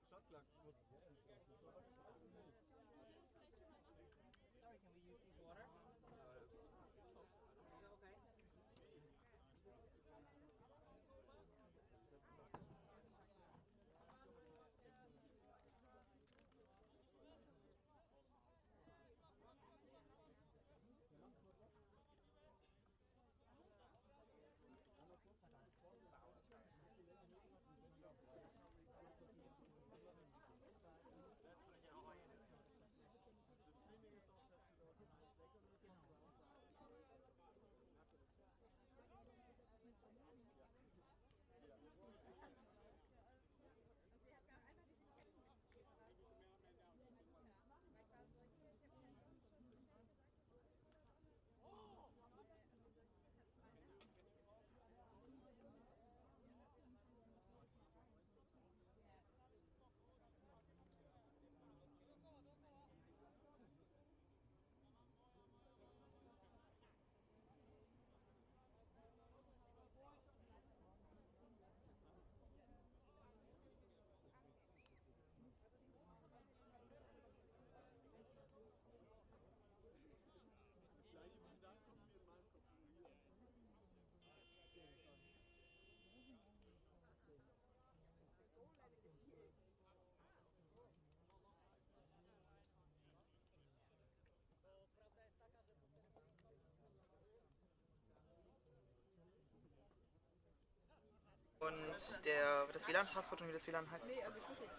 shot clock was. Sorry, can we use this water? Is that okay? Und das WLAN-Passwort und wie das WLAN heißt. Nee, also ich weiß nicht.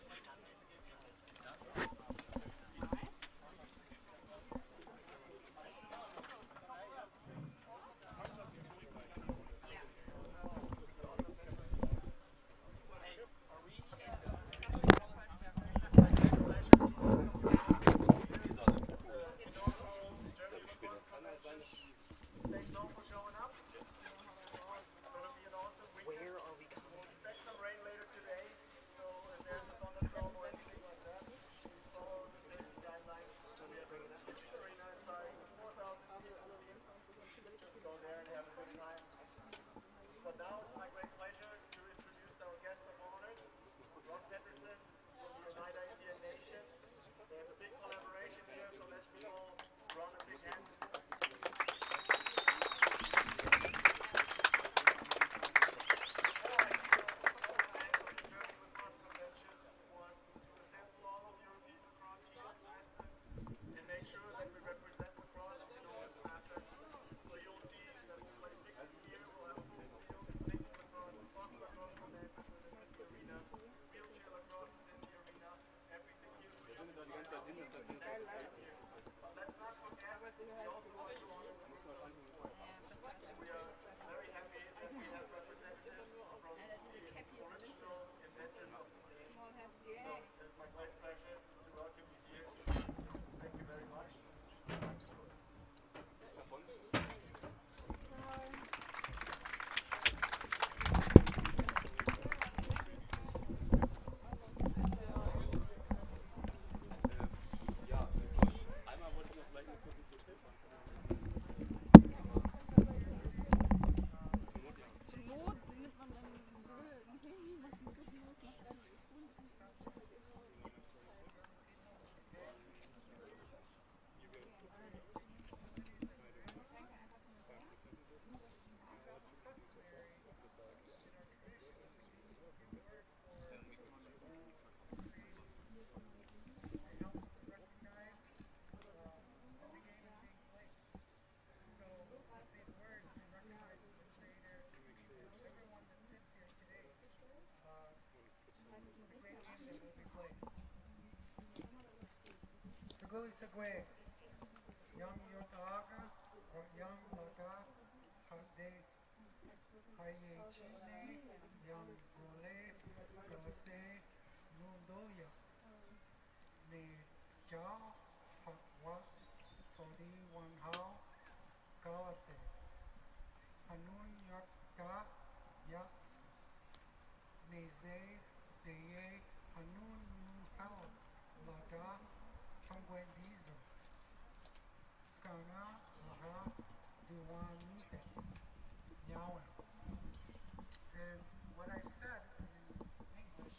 Sagwe, Yang Yotaga, or Yang Laga, Hade, Hayechine, Yang Gole, Galase, Nundoya, Ne Jao, Hakwa, Todi Wanhao, Galase, Hanun Yaka, Ya, Neze, Deye, Hanun Nu Hao, Laga, Songwendizo, Skana, Laha, Duwanite, Yahweh. And what I said in English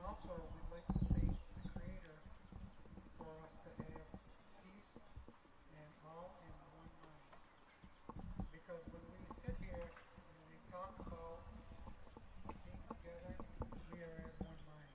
also, we'd like to thank the Creator for us to have peace and all in one mind. Because when we sit here and we talk about being together, we are as one mind.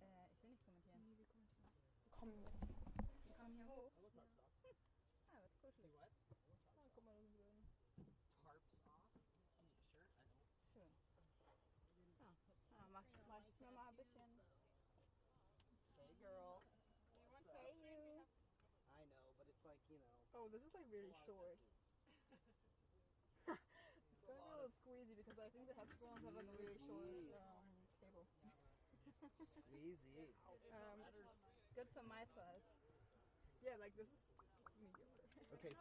Yeah, that means thank you. Ich will nicht kommentieren. Komm jetzt. Die kommen hier hoch. Ah, wird's kuschelig. Ah, guck mal, da sind wir. Tarps off. Give me a shirt. I don't. Schön. Mach ich mir mal ein bisschen. Hey girls. Hey you. I know, but it's like, you know. Oh, this is like really short. It's gonna be a little squeezy because I think the headphones have like a really short cable. Squeezy. Good for my size. Yeah, like this is mediocre. Okay,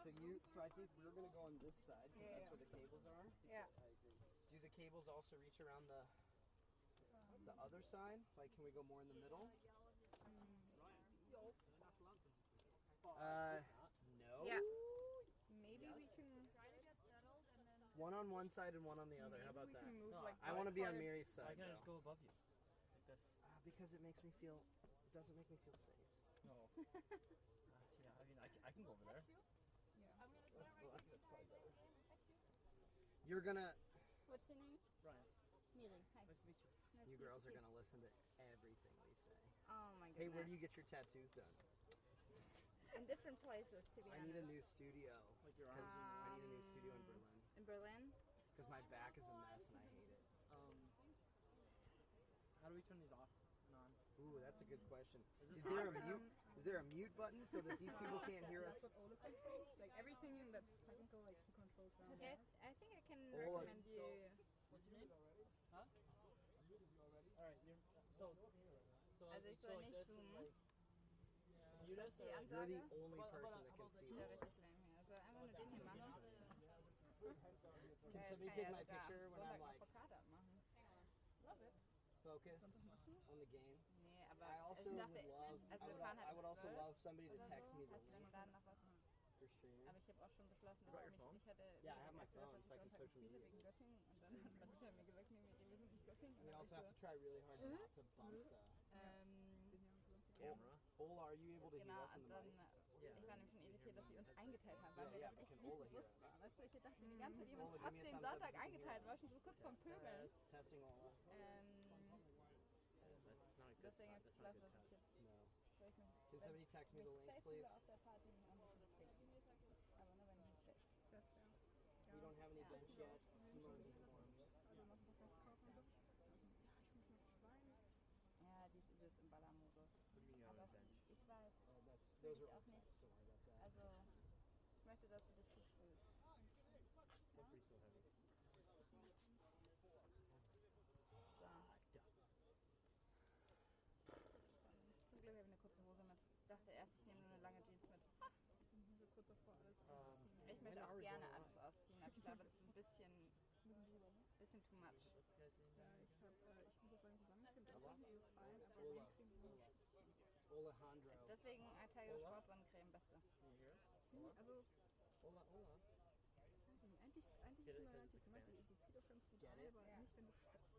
so I think we're gonna go on this side because Yeah, that's where the cables are. Yeah. I agree. Do the cables also reach around the other side? Like, can we go more in the middle? No. Yeah. Maybe we can. One on one side and one on the other. How about that? Move like I want to be on Mary's Why side. can't I just go above you? Like this? Because it makes me feel. It doesn't make me feel safe. No. Yeah, I mean, I can go over there. Yeah. I think that's probably better. You're gonna. What's your name? Brian, Miri. Hi. nice to meet you. Nice You to meet girls are too. gonna listen to everything we say. Oh my goodness. Hey, where do you get your tattoos done? In different places, to be I honest. need a new studio. Like your Because arms. I need a new studio in Berlin. In Berlin? Because my back is a mess and I hate it. How do we turn these off and on? Ooh, that's a good question. Is Is there a mute? Is there a mute button so that these people can't hear us? That's what Ola controls. Like everything that's technical, like he controls down Okay. there. I think I can Ola. recommend you. What's your name? Huh? I muted you already. Alright, you're so Also ich soll like nicht this and zoomen. like mute us Die or You're the Ansage. only person that can see Ist ja me. richtig lame hier. Also einfach nur den hier machen. Can somebody take my picture when I'm like Avocado machen. Love it. focused on the game? Nee, aber I also ich would dachte, love. also I wir would, fahren halt I would also 12 love somebody to oder text so. me the Also wenn link du da noch was. for streaming. Aber ich habe auch schon beschlossen, dass Brought ich your phone? nicht hatte. Yeah, I have my erst gedacht, phone, dass so I ich can Sonntag social spiele media. wegen Göttingen und dann hat Marita mir gesagt, nee, wir sind nicht Göttingen. We also have to try really hard not to bump the. camera. Ola, are you able to hear Genau, us in und the dann, mic? ich war nämlich schon irritiert, dass die uns eingeteilt haben, weil Yeah, mir yeah, das but echt can nicht Ola hear bewusst us? war. Weißt du, ich dachte die ganze Zeit, die Ola, uns give me a trotzdem thumbs up Sonntag if you can hear eingeteilt, us. war schon so kurz vorm Pöbeln. Testing Ola. That's not a good Deswegen sign. habe ich That's not a beschlossen, good dass ich test. jetzt, No. soll ich mich, Can somebody text me the link, safe please? fühle auf der Party, ein bisschen trinken. Aber nur wenn ich mich safe. We don't have any Ja. drinks yet. Simo's informed. Ja, die ist übelst im Ballermodus. What do you mean you're on Aber a bench? ich weiß, Oh, that's fühle those ich are auch nicht. upsets. Don't worry about that. Also, ich möchte, dass du dich gut fühlst. Don't breathe so heavy. So. Zum Glück habe ich eine kurze Hose mit. Ich dachte erst, ich nehme nur eine lange Jeans mit. Ich bin hier so kurz davor, alles auszuziehen. Ich möchte auch gerne alles ausziehen, aber ich glaube, das ist ein bisschen too much. What's the guy's name? Ich muss das sagen, zusammenkriegen, alles fein, aber Ola. eincremen, Ola. Alejandro. Deswegen Tiger Sportsonnencreme, beste. Can you hear us? Also, Ola. weiß ich nicht, eigentlich Get ist it, eine 'cause relativ it's nett, Spanish. die zieht auch ganz gut Get an, it? aber Ja. nicht, wenn du schwitzt.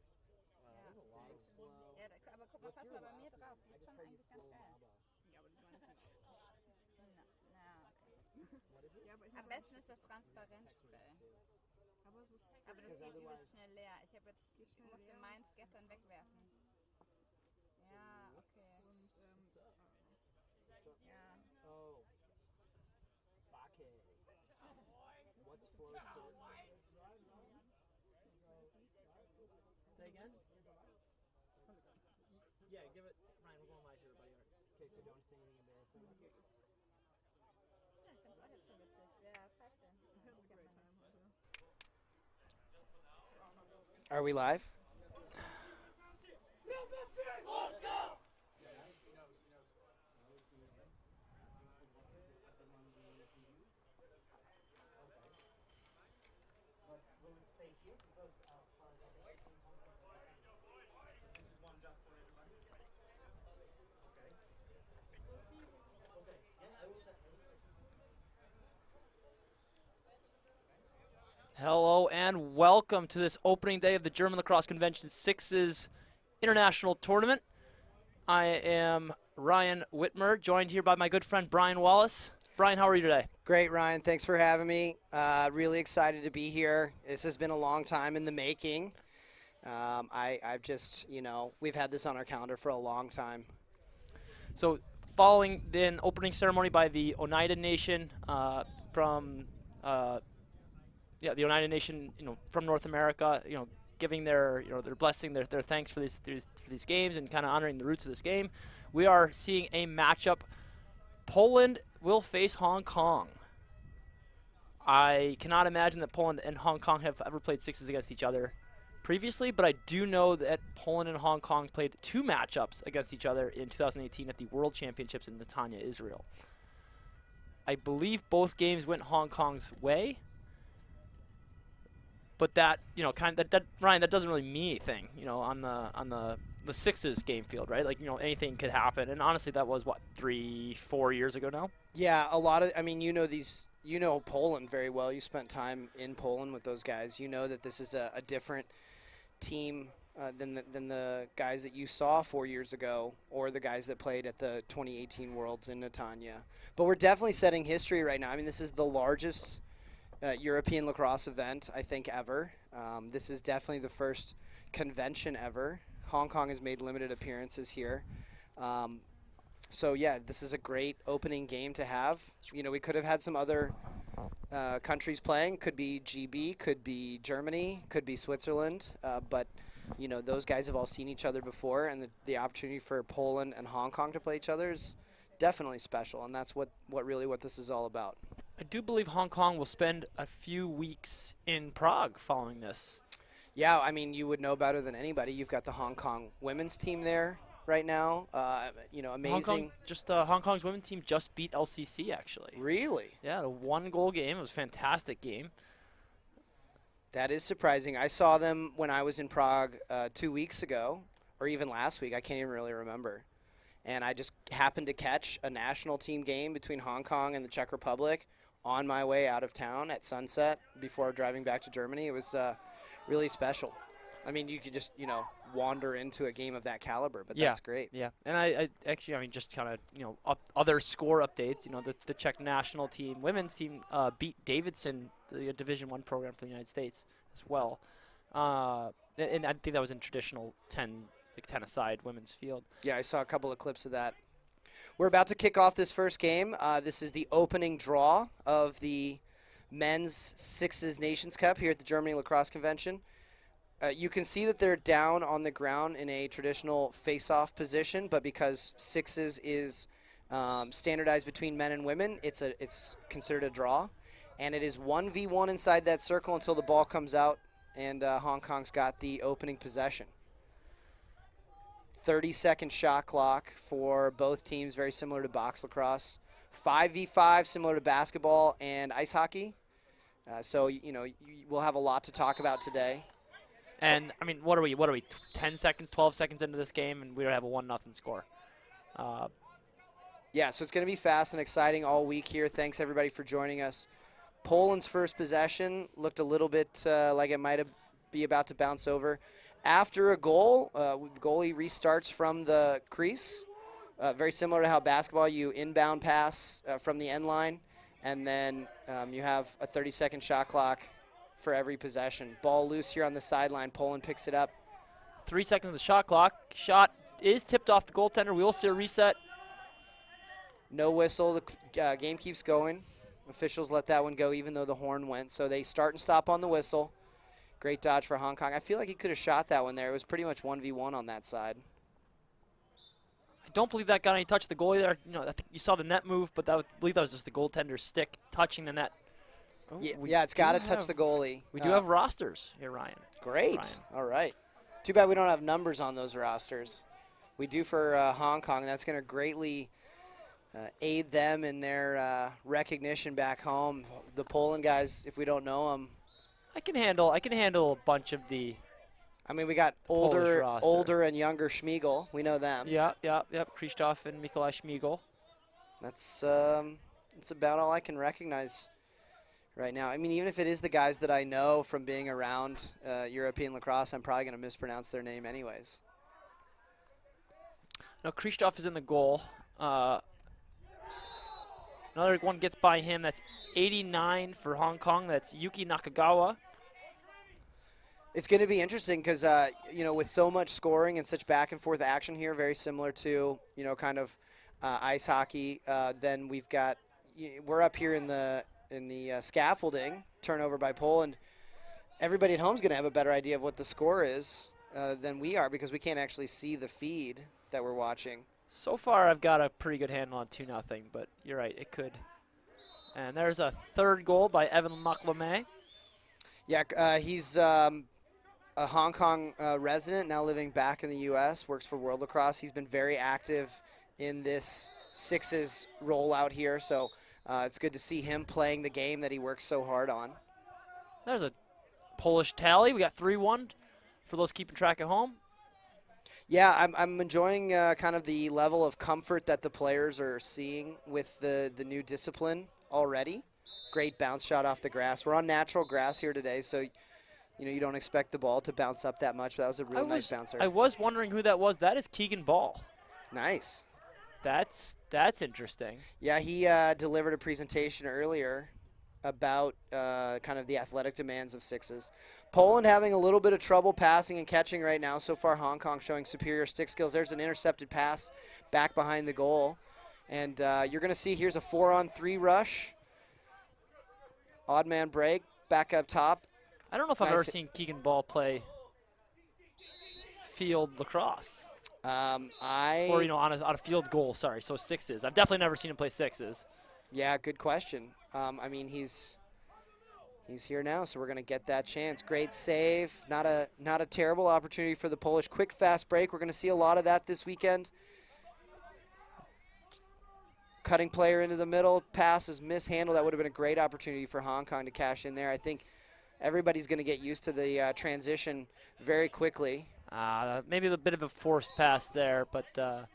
Wow, Ja. there's a lot of Flow. Ja, aber guck mal, What's pass your mal bei last mir drauf. name? Die I ist just schon call you eigentlich ganz Flo geil. Maba. Ja, aber das meine ich nicht. Na, okay. What is it? Ja, aber ich Am muss besten sagen, ist das Transparentspray. aber es ist Aber das Because geht übelst otherwise- schnell leer. Ich Geht schnell musste leer. meins gestern wegwerfen. Ja, okay. und So, Ja. oh. Bake. What's Flo short? Say again? Yeah, give it. Ryan, we're going live here, buddy. Okay, so don't say anything embarrassing. Ja, ich find's auch jetzt schon witzig. Wer pfeift denn? I had a great time heute. Are we live? Let's go! Hello and welcome to this opening day of the German Lacrosse Convention 6's International Tournament. I am Ryan Whitmer, joined here by my good friend Brian Wallace. Brian, how are you today? Great, Ryan. Thanks for having me. Really excited to be here. This has been a long time in the making. I've just, we've had this on our calendar for a long time. So, following the opening ceremony by the Oneida Nation the Oneida Nation, from North America, giving their blessing, their thanks for these games and kind of honoring the roots of this game. We are seeing a matchup. Poland will face Hong Kong. I cannot imagine that Poland and Hong Kong have ever played sixes against each other previously, but I do know that Poland and Hong Kong played 2 matchups against each other in 2018 at the World Championships in Netanya, Israel. I believe both games went Hong Kong's way. But that, Ryan, that doesn't really mean anything, on the sixes game field, right? Like, anything could happen. And honestly, that was, 3-4 years ago now? Yeah, you know Poland very well. You spent time in Poland with those guys. You know that this is a different team than the guys that you saw 4 years ago or the guys that played at the 2018 Worlds in Netanya. But we're definitely setting history right now. I mean, this is the largest European lacrosse event, I think, ever. This is definitely the first convention ever. Hong Kong has made limited appearances here. So, yeah, this is a great opening game to have. We could have had some other countries playing. Could be GB, could be Germany, could be Switzerland. But, those guys have all seen each other before, and the opportunity for Poland and Hong Kong to play each other is definitely special, and that's what this is all about. I do believe Hong Kong will spend a few weeks in Prague following this. Yeah, I mean, you would know better than anybody. You've got the Hong Kong women's team there right now. Amazing. Hong Kong's women's team just beat LCC, actually. Really? Yeah, a 1-goal game. It was a fantastic game. That is surprising. I saw them when I was in Prague 2 weeks ago, or even last week. I can't even really remember. And I just happened to catch a national team game between Hong Kong and the Czech Republic on my way out of town at sunset before driving back to Germany. It was really special. I mean, you could just, wander into a game of that caliber, but that's great. Yeah, and I actually, just kind of, other score updates, the Czech national team, women's team, beat Davidson, the Division I program for the United States as well. And I think that was in traditional 10-a-side women's field. Yeah, I saw a couple of clips of that. We're about to kick off this first game. This is the opening draw of the men's Sixes Nations Cup here at the Germany Lacrosse Convention. You can see that they're down on the ground in a traditional face-off position, but because Sixes is standardized between men and women, it's considered a draw. And it is 1v1 inside that circle until the ball comes out, and Hong Kong's got the opening possession. 30-second shot clock for both teams, very similar to box lacrosse. 5v5, similar to basketball and ice hockey. So, we'll have a lot to talk about today. And, I mean, what are we, 10 seconds, 12 seconds into this game, and we have a 1-0 score. Yeah, so it's going to be fast and exciting all week here. Thanks, everybody, for joining us. Poland's first possession looked a little bit like it might be about to bounce over. After a goal, goalie restarts from the crease. Very similar to how basketball, you inbound pass from the end line, and then you have a 30-second shot clock for every possession. Ball loose here on the sideline. Poland picks it up. 3 seconds of the shot clock. Shot is tipped off the goaltender. We will see a reset. No whistle. The game keeps going. Officials let that one go even though the horn went. So they start and stop on the whistle. Great dodge for Hong Kong. I feel like he could have shot that one there. It was pretty much 1v1 on that side. I don't believe that got any touch of the goalie there. I think you saw the net move, but I believe that was just the goaltender's stick touching the net. Oh, yeah, it's got to touch the goalie. We do have rosters here, Ryan. Great. Ryan. All right. Too bad we don't have numbers on those rosters. We do for Hong Kong, and that's going to greatly aid them in their recognition back home. The Poland guys, if we don't know them, I can handle a bunch of the. I mean, we got Polish roster. older and younger Schmiegel. We know them. Yeah. Krzysztof and Mikolaj Schmiegel. That's about all I can recognize right now. I mean, even if it is the guys that I know from being around European lacrosse, I'm probably going to mispronounce their name anyways. No, Krzysztof is in the goal. Another one gets by him. That's 89 for Hong Kong. That's Yuki Nakagawa. It's going to be interesting because, with so much scoring and such back and forth action here, very similar to, kind of ice hockey, then we're up here in the scaffolding, turnover by Poland. Everybody at home is going to have a better idea of what the score is than we are because we can't actually see the feed that we're watching. So far, I've got a pretty good handle on 2-0, but you're right, it could. And there's a third goal by Evan Maclamé. Yeah, he's a Hong Kong resident, now living back in the U.S., works for World Lacrosse. He's been very active in this sixes rollout here, so it's good to see him playing the game that he works so hard on. There's a Polish tally. We got 3-1 for those keeping track at home. Yeah, I'm enjoying kind of the level of comfort that the players are seeing with the new discipline already. Great bounce shot off the grass. We're on natural grass here today, so you don't expect the ball to bounce up that much, but that was a really nice bouncer. I was wondering who that was. That is Keegan Ball. Nice. That's interesting. Yeah, he delivered a presentation earlier about kind of the athletic demands of sixes. Poland having a little bit of trouble passing and catching right now. So far, Hong Kong showing superior stick skills. There's an intercepted pass back behind the goal. And you're going to see here's a 4-on-3 rush. Odd man break, back up top. I don't know if I've ever seen Keegan Ball play field lacrosse. Or, on a field goal, sorry, so sixes. I've definitely never seen him play sixes. Yeah, good question. I mean, he's here now, so we're going to get that chance. Great save. Not a terrible opportunity for the Polish. Quick, fast break. We're going to see a lot of that this weekend. Cutting player into the middle. Pass is mishandled. That would have been a great opportunity for Hong Kong to cash in there. I think everybody's going to get used to the transition very quickly. Maybe a bit of a forced pass there, but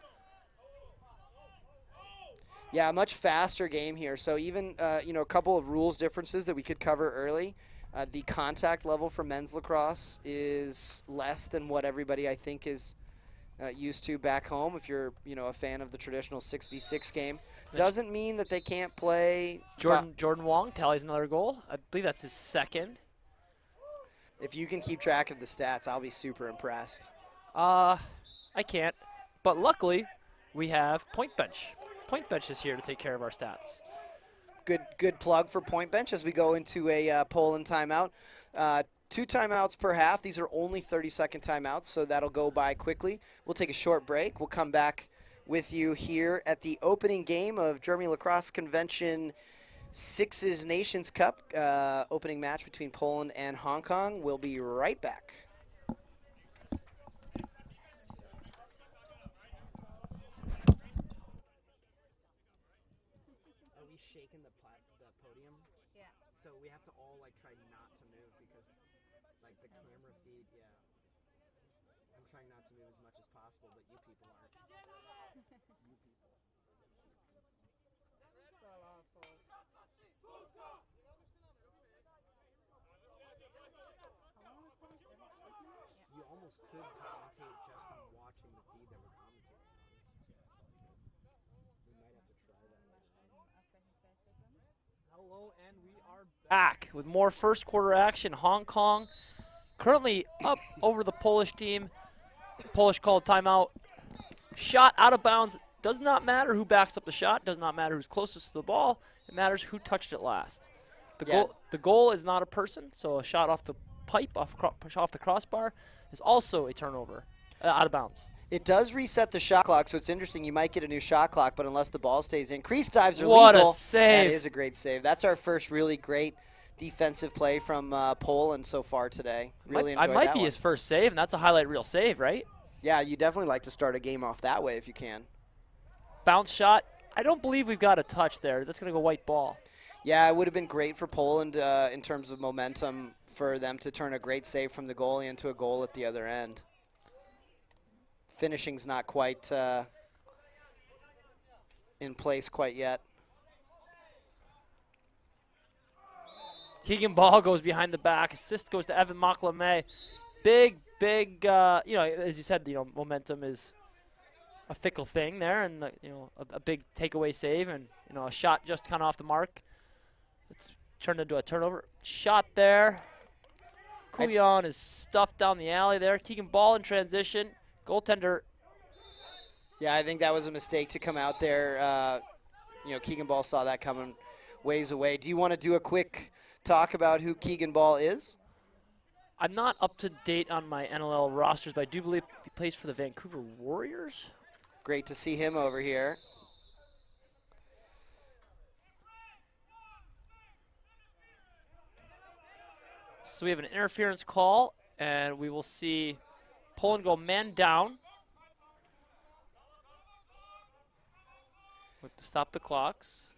yeah, a much faster game here. So even a couple of rules differences that we could cover early. The contact level for men's lacrosse is less than what everybody I think is used to back home. If you're a fan of the traditional 6v6 game, doesn't mean that they can't play. Jordan Wong tallies another goal. I believe that's his second. If you can keep track of the stats, I'll be super impressed. I can't, but luckily we have Point Bench. Point Bench is here to take care of our stats. Good plug for Point Bench as we go into a Poland timeout. 2 timeouts per half. These are only 30-second timeouts, so that'll go by quickly. We'll take a short break. We'll come back with you here at the opening game of Germany Lacrosse Convention Sixes Nations Cup, opening match between Poland and Hong Kong. We'll be right back. Are we shaking the podium? Yeah. So we have to all try not to move because the camera feed, yeah. I'm trying not to move as much as possible, but you people aren't. You almost could commentate just from watching the feed that we're commentating on. We might have to try that. Hello, and we are back with more first quarter action. Hong Kong currently up over the Polish team. Polish called timeout. Shot out of bounds. Does not matter who backs up the shot. Does not matter who's closest to the ball. It matters who touched it last. The goal is not a person, so a shot off the pipe, off the crossbar, is also a turnover, out of bounds. It does reset the shot clock, so it's interesting. You might get a new shot clock, but unless the ball stays in. Crease dives are legal. What a save. That is a great save. That's our first really great defensive play from Poland so far today. Really enjoyed that might be one. his first save, and that's a highlight reel save, right? Yeah, you definitely like to start a game off that way if you can. Bounce shot. I don't believe we've got a touch there. That's going to go white ball. Yeah, it would have been great for Poland in terms of momentum for them to turn a great save from the goalie into a goal at the other end. Finishing's not quite in place quite yet. Keegan Ball goes behind the back. Assist goes to Evan Maclamé. Big, as you said, momentum is a fickle thing there, and a big takeaway save, and a shot just kind of off the mark. It's turned into a turnover. Shot there. Couillon is stuffed down the alley there. Keegan Ball in transition. Goaltender. Yeah, I think that was a mistake to come out there. Keegan Ball saw that coming ways away. Do you want to do a quick talk about who Keegan Ball is? I'm not up to date on my NLL rosters, but I do believe he plays for the Vancouver Warriors. Great to see him over here. So we have an interference call, and we will see Poland go man down. We have to stop the clocks.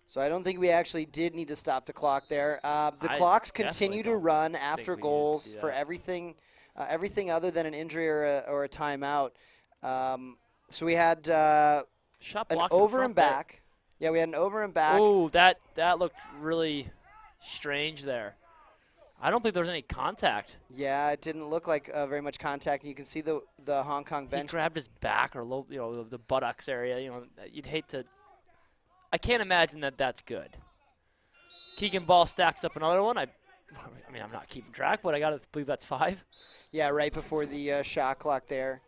So I don't think we actually did need to stop the clock there. The clocks continue to run after goals for everything other than an injury or a timeout. So we had Shot an blocked over and there. back. Yeah, we had an over and back. Oh, that looked really strange there. I don't think there was any contact. Yeah, it didn't look like very much contact. You can see the Hong Kong bench. He grabbed his back or the buttocks area. You'd hate to. I can't imagine that that's good. Keegan Ball stacks up another one. I mean, I'm not keeping track, but I got to believe that's 5. Yeah, right before the shot clock there.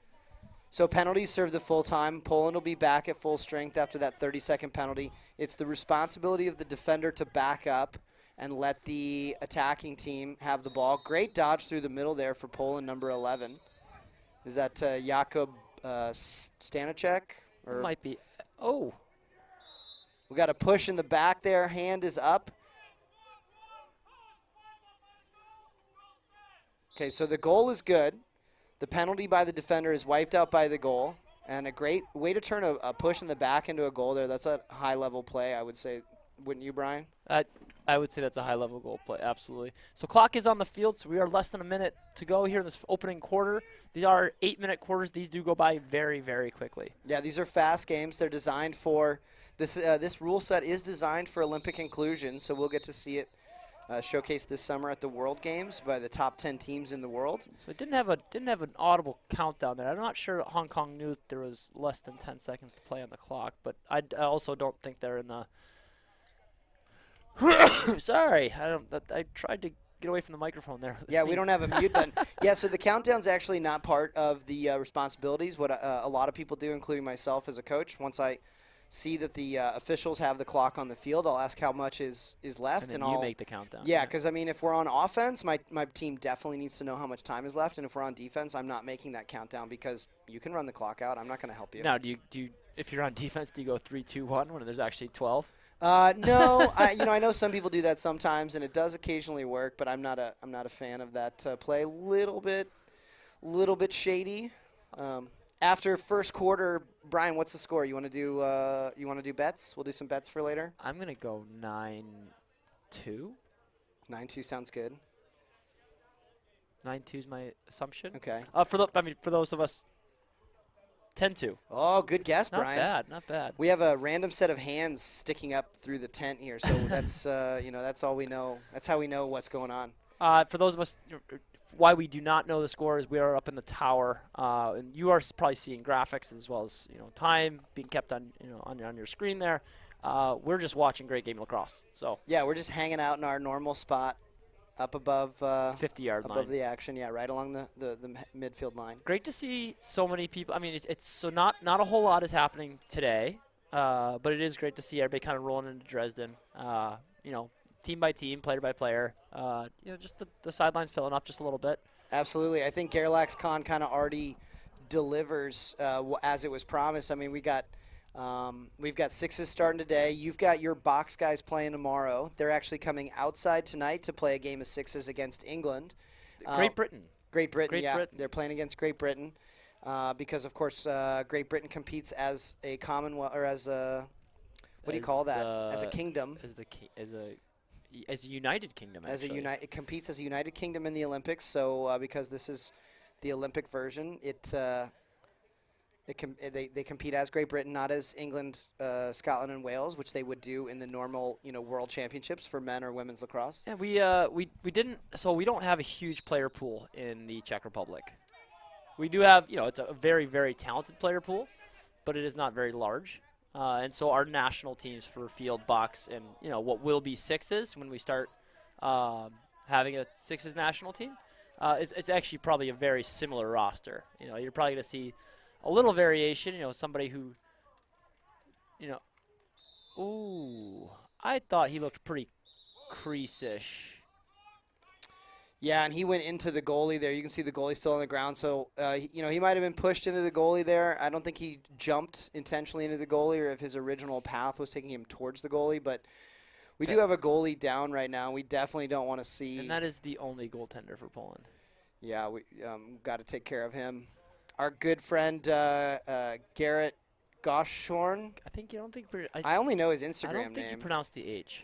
So penalties serve the full time. Poland will be back at full strength after that 30-second penalty. It's the responsibility of the defender to back up and let the attacking team have the ball. Great dodge through the middle there for Poland, number 11. Is that Jakub Stanacek? It might be. Oh. We got a push in the back there. Hand is up. Okay, so the goal is good. The penalty by the defender is wiped out by the goal. And a great way to turn a push in the back into a goal there. That's a high-level play, I would say. Wouldn't you, Brian? I would say that's a high-level goal play, absolutely. So clock is on the field, so we are less than a minute to go here in this opening quarter. These are 8-minute quarters. These do go by very, very quickly. Yeah, these are fast games. They're designed for this. This rule set is designed for Olympic inclusion, so we'll get to see it showcased this summer at the World Games by the top 10 teams in the world. So it didn't have an audible countdown there. I'm not sure that Hong Kong knew that there was less than 10 seconds to play on the clock, but I also don't think they're in the. Sorry, I tried to get away from the microphone there. Yeah, we don't have a mute button. Yeah, so the countdown's actually not part of the responsibilities. What a lot of people do, including myself as a coach, once I see that the officials have the clock on the field, I'll ask how much is left. And then you make the countdown. Yeah, because, I mean, if we're on offense, my team definitely needs to know how much time is left. And if we're on defense, I'm not making that countdown because you can run the clock out. I'm not going to help you. Now, do you if you're on defense, do you go 3, 2, 1 when there's actually 12? No, I know some people do that sometimes, and it does occasionally work. But I'm not a fan of that play. Little bit shady. After first quarter, Brian, what's the score? You want to do bets? We'll do some bets for later. I'm gonna go 9-2. 9-2 sounds good. 9-2 is my assumption. Okay. For those of us, 10-2. Oh, good guess, Brian. Not bad. We have a random set of hands sticking up through the tent here, so that's that's all we know. That's how we know what's going on. For those of us, why we do not know the score is we are up in the tower, and you are probably seeing graphics as well as time being kept on on your screen there. We're just watching great game of lacrosse. So yeah, we're just hanging out in our normal spot, up above 50-yard line above the action. Yeah, right along the midfield line. Great to see so many people. I mean, it's so not a whole lot is happening today, but it is great to see everybody kind of rolling into Dresden. Team by team, player by player. Just the sidelines filling up just a little bit. Absolutely. I think Garrelax Con kind of already delivers as it was promised. I mean, we've got sixes starting today. You've got your box guys playing tomorrow. They're actually coming outside tonight to play a game of sixes against England. Great Britain. Great Britain. They're playing against Great Britain because, of course, Great Britain competes as a Commonwealth or as a – what do you call that? As a kingdom. as a United Kingdom. As Actually. it competes as a United Kingdom in the Olympics. So because this is the Olympic version, they compete as Great Britain, not as England, Scotland, and Wales, which they would do in the normal World Championships for men or women's lacrosse. Yeah, we didn't. So we don't have a huge player pool in the Czech Republic. We do have, it's a very, very talented player pool, but it is not very large. And so our national teams for field, box, and what will be sixes when we start having a sixes national team, it's actually probably a very similar roster. You're probably going to see a little variation. Somebody who, ooh, I thought he looked pretty crease-ish. Yeah, and he went into the goalie there. You can see the goalie still on the ground. So, he might have been pushed into the goalie there. I don't think he jumped intentionally into the goalie or if his original path was taking him towards the goalie. But we do have a goalie down right now. We definitely don't want to see. And that is the only goaltender for Poland. Yeah, we got to take care of him. Our good friend Garrett Goshorn. I only know his Instagram name. I don't think you pronounce the H.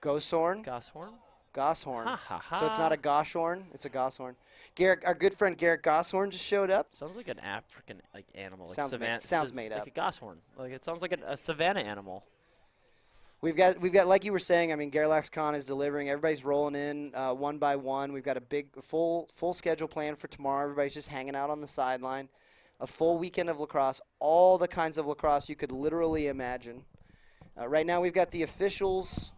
Goshorn? Goshorn? Goshorn. Ha, ha, ha. So it's not a Goshorn, it's a Goshorn. Garrett, our good friend Garrett Goshorn just showed up. Sounds like an African animal. Like sounds made up. Like a goshorn. Like it sounds like a savanna animal. We've got like you were saying. I mean, Garlax Khan is delivering. Everybody's rolling in one by one. We've got a big full schedule planned for tomorrow. Everybody's just hanging out on the sideline. A full weekend of lacrosse, all the kinds of lacrosse you could literally imagine. Right now, we've got the officials.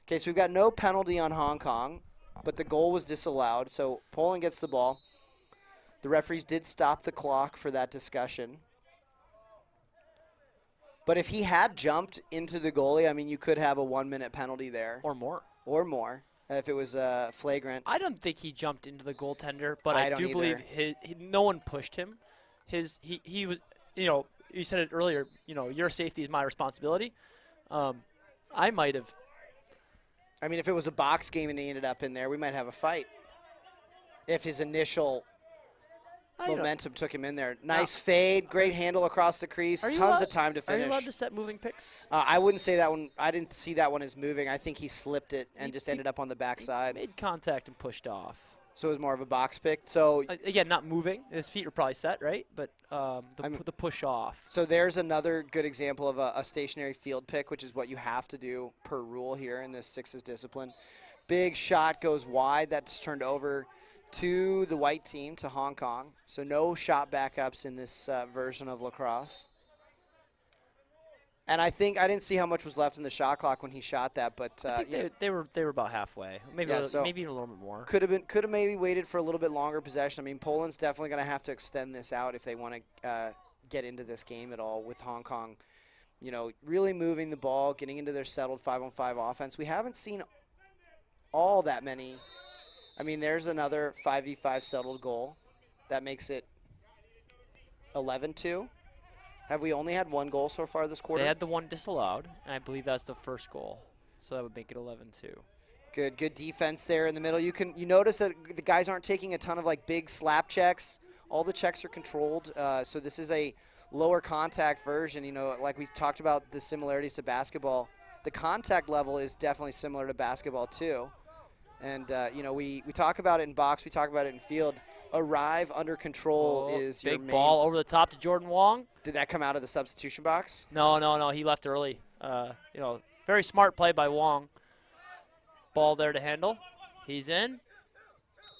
Okay, so we've got no penalty on Hong Kong, but the goal was disallowed, so Poland gets the ball. The referees did stop the clock for that discussion. But if he had jumped into the goalie, I mean, you could have a 1-minute penalty there. Or more. Or more, if it was flagrant. I don't think he jumped into the goaltender, but I do either. believe no one pushed him. He was, you said it earlier, your safety is my responsibility. I might have. I mean, if it was a box game and he ended up in there, we might have a fight. If his initial momentum took him in there. Nice fade, great handle across the crease, tons of time to finish. Are you allowed to set moving picks? I wouldn't say that one. I didn't see that one as moving. I think he slipped it and just ended up on the backside. Made contact and pushed off. So it was more of a box pick. So again, not moving. His feet were probably set, right? But the push off. So there's another good example of a stationary field pick, which is what you have to do per rule here in this sixes discipline. Big shot goes wide. That's turned over to the white team, to Hong Kong. So no shot backups in this version of lacrosse. And I didn't see how much was left in the shot clock when he shot that, but I think they were about halfway, maybe even a little bit more. Could have maybe waited for a little bit longer possession. I mean, Poland's definitely going to have to extend this out if they want to get into this game at all. With Hong Kong, really moving the ball, getting into their settled 5-on-5 offense. We haven't seen all that many. I mean, there's another 5v5 settled goal that makes it 11-2. Have we only had one goal so far this quarter? They had the one disallowed, and I believe that's the first goal. So that would make it 11-2. Good defense there in the middle. You notice that the guys aren't taking a ton of big slap checks. All the checks are controlled. So this is a lower contact version. Like we talked about the similarities to basketball. The contact level is definitely similar to basketball too. And we talk about it in box. We talk about it in field. Arrive under control is your main. Big ball over the top to Jordan Wong. Did that come out of the substitution box? No. He left early. Very smart play by Wong. Ball there to handle. He's in.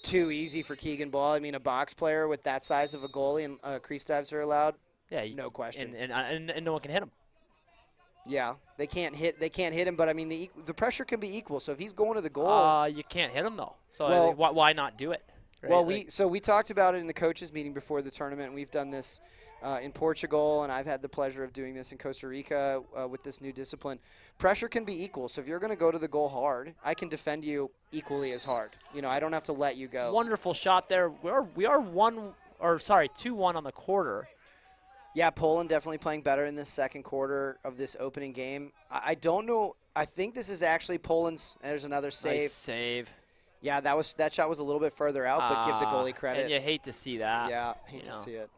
Too easy for Keegan Ball. I mean, a box player with that size of a goalie and crease dives are allowed. Yeah, no question. And no one can hit him. Yeah, they can't hit him. But I mean, the pressure can be equal. So if he's going to the goal, you can't hit him though. So why not do it? Right? Well, we talked about it in the coaches meeting before the tournament. We've done this in Portugal, and I've had the pleasure of doing this in Costa Rica with this new discipline. Pressure can be equal. So if you're going to go to the goal hard, I can defend you equally as hard. I don't have to let you go. Wonderful shot there. We are 2-1 on the quarter. Yeah, Poland definitely playing better in this second quarter of this opening game. I don't know. I think this is actually Poland's. There's another save. Nice save. Yeah, that shot was a little bit further out, but give the goalie credit. And you hate to see that. Yeah, hate to see it.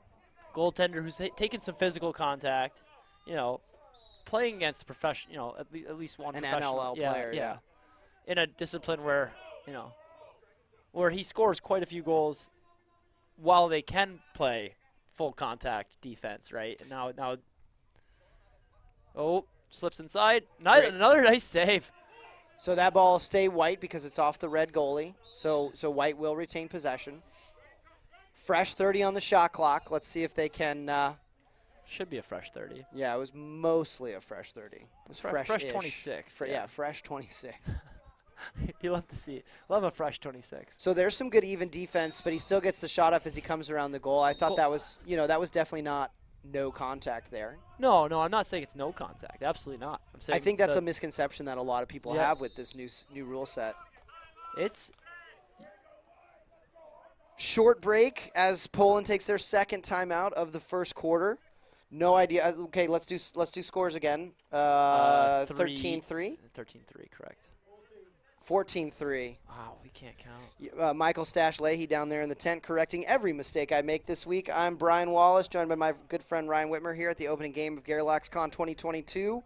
Goaltender who's taken some physical contact. you know, playing against a professional, you know, at least one An professional NLL player, yeah. in a discipline where, you know, where he scores quite a few goals while they can play full contact defense, right? And now, slips inside. Great. Another nice save. So that ball will stay white because it's off the red goalie. So white will retain possession. Fresh 30 on the shot clock. Let's see if they can. Should be a fresh 30. Yeah, it was mostly a fresh 30. It was Fresh fresh 26. Yeah, fresh 26. You love to see it. Love a fresh 26. So there's some good even defense, but he still gets the shot up as he comes around the goal. I thought that was, that was definitely not no contact there. No, I'm not saying it's no contact. Absolutely not. I'm saying I think that's a misconception that a lot of people Yeah. have with this new rule set. It's Short break as Poland takes their second timeout of the first quarter. No idea. Okay, let's do scores again. 13-3. 13-3, correct. 14-3. Wow, we can't count. Michael Stash Leahy down there in the tent correcting every mistake I make this week. I'm Brian Wallace, joined by my good friend Ryan Whitmer here at the opening game of GerLaxCon 2022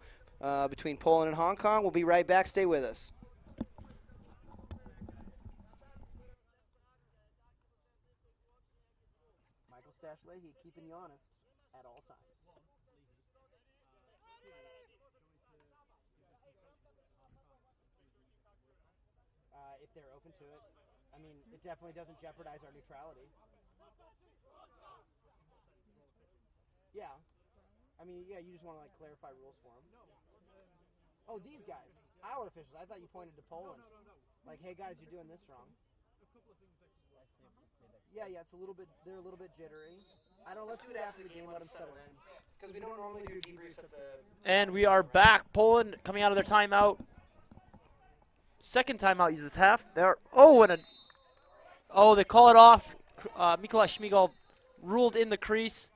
between Poland and Hong Kong. We'll be right back. Stay with us. Michael Stash Leahy keeping you honest at all times. If they're open to it. I mean, it definitely doesn't jeopardize our neutrality. Yeah. I mean, yeah, you just want to, like, clarify rules for them. Oh, these guys. Our officials. I thought you pointed to Poland. Like, hey, guys, you're doing this wrong. Yeah, it's a little bit, they're a little bit jittery. I don't, let's do it after the game, let them settle in. Because we don't normally do debriefs at the... And we are back. Poland coming out of their timeout. Second timeout uses half. They call it off. Mikolaj Šmigol ruled in the crease.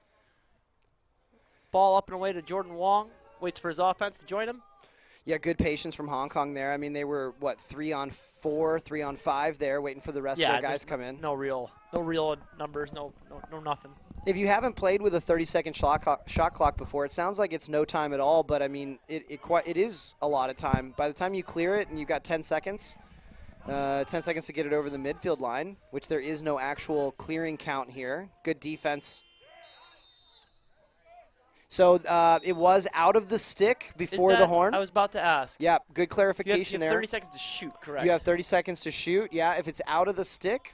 Ball up and away to Jordan Wong. Waits for his offense to join him. Yeah, good patience from Hong Kong there. I mean, they were, 3-on-4, 3-on-5 there, waiting for the rest of their guys to come in. No real numbers, no nothing. If you haven't played with a 30-second shot clock before, it sounds like it's no time at all, but, I mean, it is a lot of time. By the time you clear it and you've got 10 seconds, 10 seconds to get it over the midfield line, which there is no actual clearing count here. Good defense. So it was out of the stick before the horn. I was about to ask. Yeah, good clarification you have there. 30 seconds to shoot, correct? You have 30 seconds to shoot. Yeah, if it's out of the stick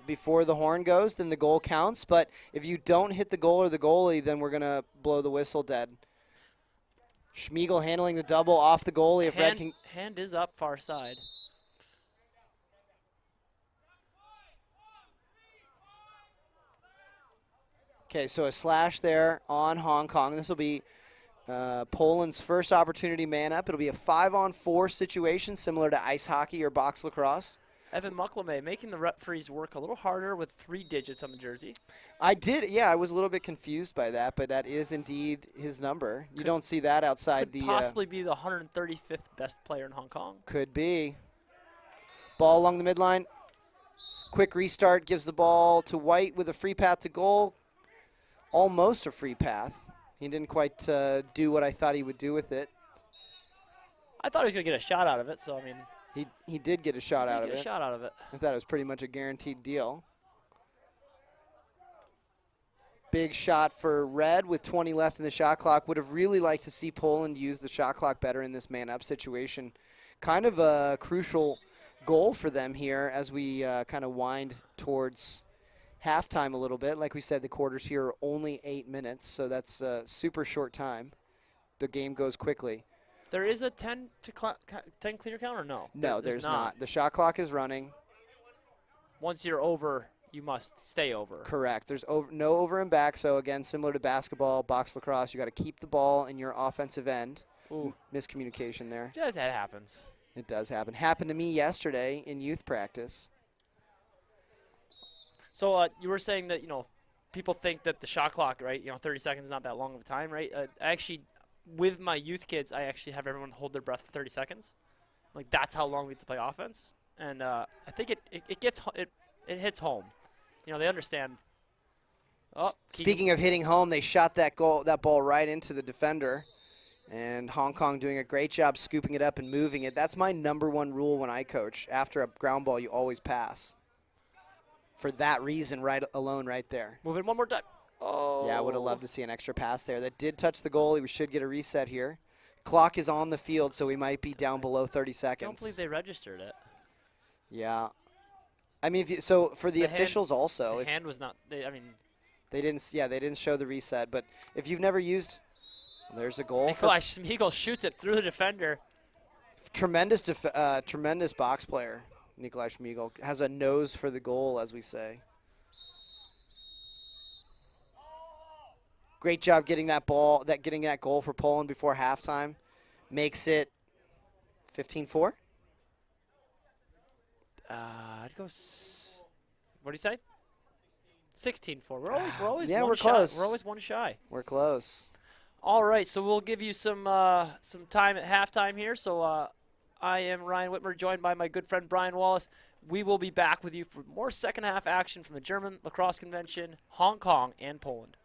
before the horn goes, then the goal counts. But if you don't hit the goal or the goalie, then we're going to blow the whistle dead. Schmiegel handling the double off the goalie. If Red can... Hand is up far side. Okay, so a slash there on Hong Kong. This will be Poland's first opportunity man up. It'll be a 5-on-4 situation similar to ice hockey or box lacrosse. Evan Muckleme making the referees work a little harder with 3 digits on the jersey. I was a little bit confused by that, but that is indeed his number. You don't see that outside could the... possibly be the 135th best player in Hong Kong. Could be. Ball along the midline. Quick restart gives the ball to White with a free path to goal. Almost a free path. He didn't quite do what I thought he would do with it. I thought he was going to get a shot out of it, so I mean... He did get a shot out of it. I thought it was pretty much a guaranteed deal. Big shot for Red with 20 left in the shot clock. Would have really liked to see Poland use the shot clock better in this man-up situation. Kind of a crucial goal for them here as we kind of wind towards halftime a little bit. Like we said, the quarters here are only 8 minutes, so that's a super short time. The game goes quickly. There is a 10 clear count or no? No, there's not. The shot clock is running. Once you're over, you must stay over. Correct. There's no over and back, so again, similar to basketball, box lacrosse, you got to keep the ball in your offensive end. Ooh. Miscommunication there. Just that happens. It does happen. Happened to me yesterday in youth practice. So you were saying that, people think that the shot clock, right, 30 seconds is not that long of a time, right? With my youth kids, I actually have everyone hold their breath for 30 seconds. Like, that's how long we have to play offense. And I think it hits home. They understand Oh, Speaking of hitting home, they shot that ball right into the defender. And Hong Kong doing a great job scooping it up and moving it. That's my #1 rule when I coach. After a ground ball, you always pass. For that reason alone right there. Move it one more time. Oh. Yeah, I would have loved to see an extra pass there. That did touch the goalie. We should get a reset here. Clock is on the field, so we might be down below 30 seconds. I don't believe they registered it. Yeah. I mean, so for the officials also. The hand was not, they didn't show the reset. But if you've never used, there's a goal. Nikolai Schmiegel shoots it through the defender. Tremendous box player. Nikolai Schmiegel has a nose for the goal, as we say. Great job getting that goal for Poland before halftime. Makes it 15-4. I'd go. What do you say? 16-4. We're always yeah, one we're shy. close. We're always one shy. We're close. All right, so we'll give you some time at halftime here. So I am Ryan Whitmer, joined by my good friend Brian Wallace. We will be back with you for more second half action from the German Lacrosse Convention, Hong Kong, and Poland.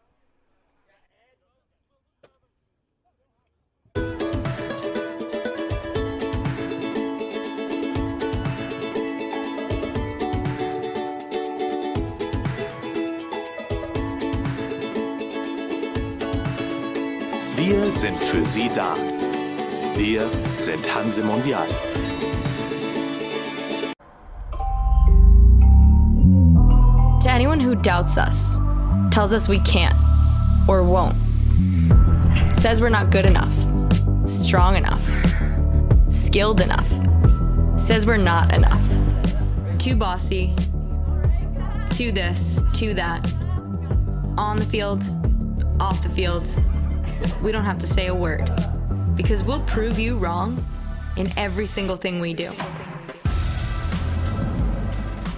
Wir sind für Sie da. Wir sind Hanse Mondial. To anyone who doubts us, tells us we can't or won't, says we're not good enough, strong enough, skilled enough, says we're not enough, too bossy, too this, too that, on the field, off the field, we don't have to say a word, because we'll prove you wrong in every single thing we do.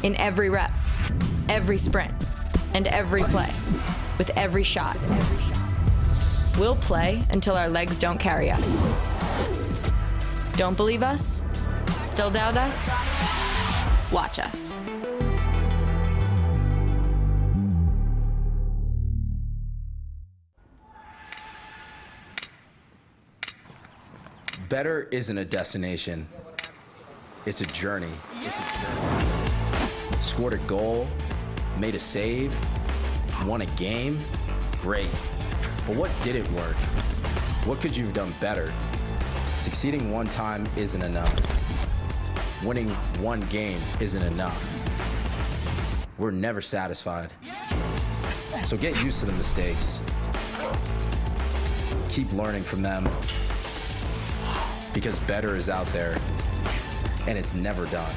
In every rep, every sprint, and every play, with every shot. We'll play until our legs don't carry us. Don't believe us? Still doubt us? Watch us. Better isn't a destination, it's a journey. Scored a goal, made a save, won a game, great. But what didn't work? What could you have done better? Succeeding one time isn't enough. Winning one game isn't enough. We're never satisfied. So get used to the mistakes. Keep learning from them. Because better is out there, and it's never done.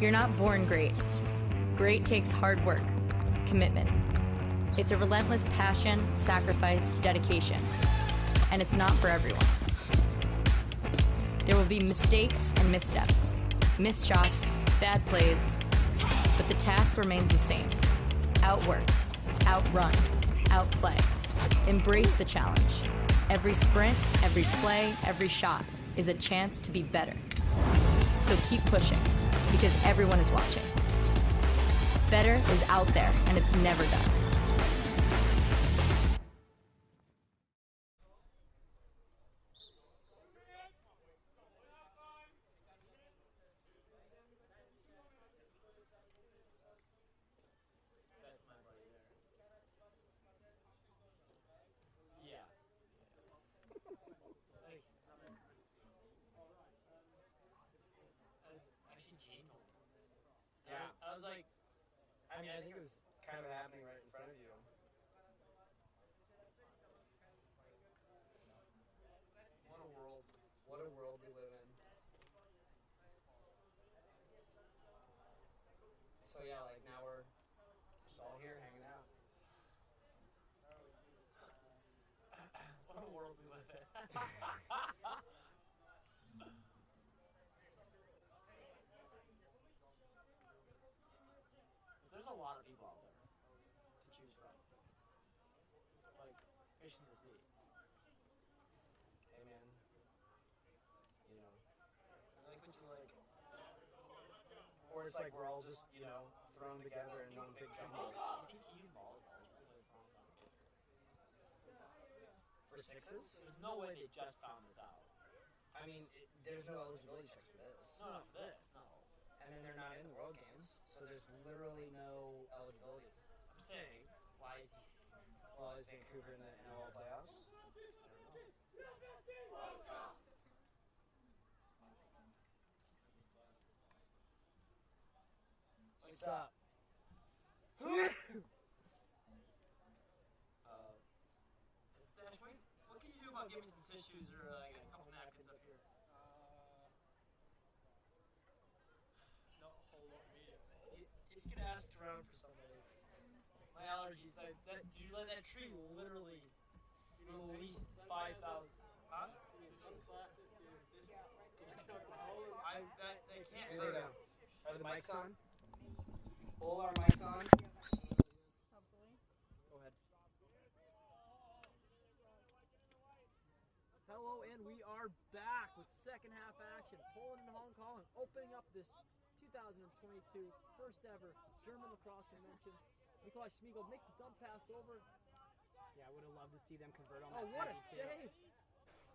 You're not born great. Great takes hard work, commitment. It's a relentless passion, sacrifice, dedication. And it's not for everyone. There will be mistakes and missteps, missed shots, bad plays, but the task remains the same. Outwork, outrun, outplay. Embrace the challenge. Every sprint, every play, every shot is a chance to be better. So keep pushing, because everyone is watching. Better is out there, and it's never done. Yeah, I was like, I think it was kind of happening right in front of you. What a world we live in. So yeah, like now we're just all here hanging out. What a world we live in. There's a lot of people out there to choose from. Like fish in the sea. Hey man, you know, it's like we're all just, thrown together in one big jumble. For sixes? There's no way they just found this out. I mean, there's no eligibility checks for this. No, not for this, no. And then they're not in the World Games, so there's literally no eligibility. I'm saying, why is he? Well, is Vancouver in the NLL playoffs? What's up? Stash, what can you do about giving me some tissues or I got a couple napkins up here? No, hold on. If you could ask around for somebody. My allergies, did you let that tree literally release 5,000? Huh? They can't Here they hurt. go. Are the mics on? All our mics on? Hopefully. Go ahead. Hello, and we are back with second half action. Poland and Hong Kong opening up this 2022 first ever German lacrosse convention. Nikolai Schmiegel makes the dump pass over. Yeah, I would have loved to see them convert on Oh, that. what a penalty, too. save!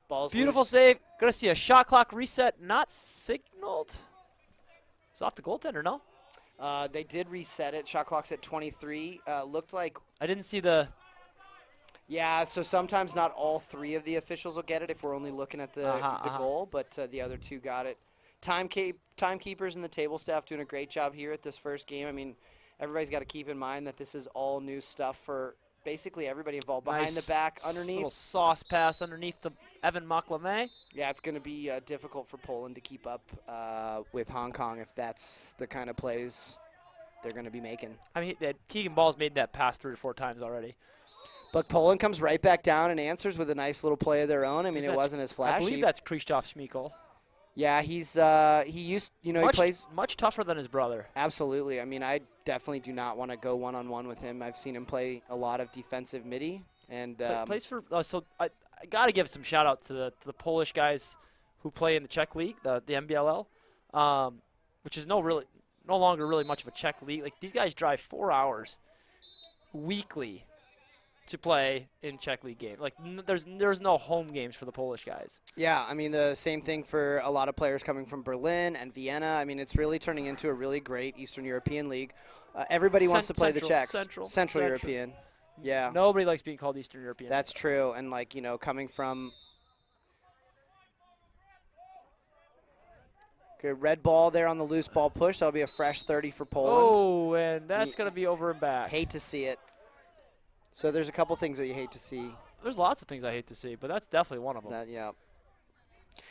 Balls Beautiful loose. save. Gonna see a shot clock reset not signaled. It's off the goaltender, no? They did reset it. Shot clock's at 23. Looked like, I didn't see the. yeah, so sometimes not all three of the officials will get it if we're only looking at the goal, but the other two got it. Timekeepers and the table staff doing a great job here at this first game. I mean, everybody's got to keep in mind that this is all new stuff for basically everybody involved. Behind the back, Little underneath. sauce pass underneath the Evan Maclame. Yeah, it's going to be difficult for Poland to keep up with Hong Kong if that's the kind of plays they're going to be making. I mean, Keegan Ball's made that pass 3 or 4 times already. But Poland comes right back down and answers with a nice little play of their own. I mean, it wasn't as flashy. I believe that's Krzysztof Schmeichel. Yeah, he plays much tougher than his brother. Absolutely. I mean, I definitely do not want to go one-on-one with him. I've seen him play a lot of defensive midi, and Plays for so I got to give some shout out to the Polish guys who play in the Czech league, the NBLL, which is no longer really much of a Czech league. Like these guys drive 4 hours weekly to play in Czech league game. Like there's no home games for the Polish guys. yeah, I mean the same thing for a lot of players coming from Berlin and Vienna. I mean, it's really turning into a really great Eastern European league. Everybody wants to play the Czechs. Central European. Yeah. Nobody likes being called Eastern European. That's true, and coming from. Okay, red ball there on the loose ball push. That'll be a fresh 30 for Poland. Oh, and that's going to be over and back. Hate to see it. So there's a couple things that you hate to see. There's lots of things I hate to see, but that's definitely one of them.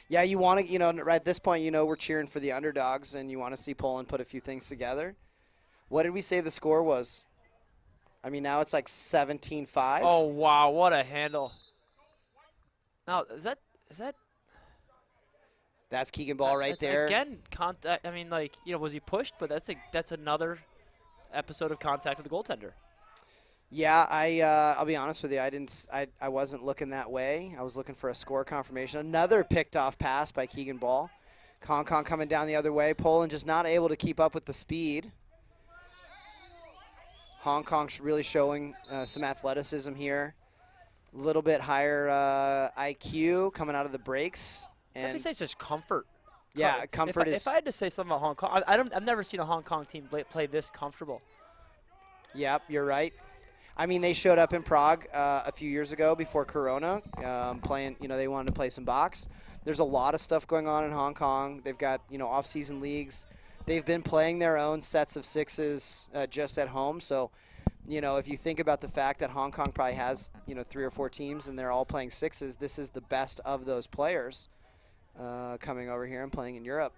Yeah, you want to, right at this point, we're cheering for the underdogs, and you want to see Poland put a few things together. What did we say the score was? I mean, now it's like 17-5. Oh, wow, what a handle. Now, is that That's Keegan Ball right there. Again, contact. I mean, was he pushed? But that's another episode of contact with the goaltender. Yeah, I'll be honest with you. I wasn't looking that way. I was looking for a score confirmation. Another picked off pass by Keegan Ball. Hong Kong coming down the other way. Poland just not able to keep up with the speed. Hong Kong really showing some athleticism here. A little bit higher IQ coming out of the breaks. And Definitely say it's just comfort. Yeah, comfort is. If I had to say something about Hong Kong, I've never seen a Hong Kong team play this comfortable. Yep, you're right. I mean, they showed up in Prague a few years ago before Corona, playing. They wanted to play some box. There's a lot of stuff going on in Hong Kong. They've got off-season leagues. They've been playing their own sets of sixes just at home. So, if you think about the fact that Hong Kong probably has 3 or 4 teams and they're all playing sixes, this is the best of those players coming over here and playing in Europe.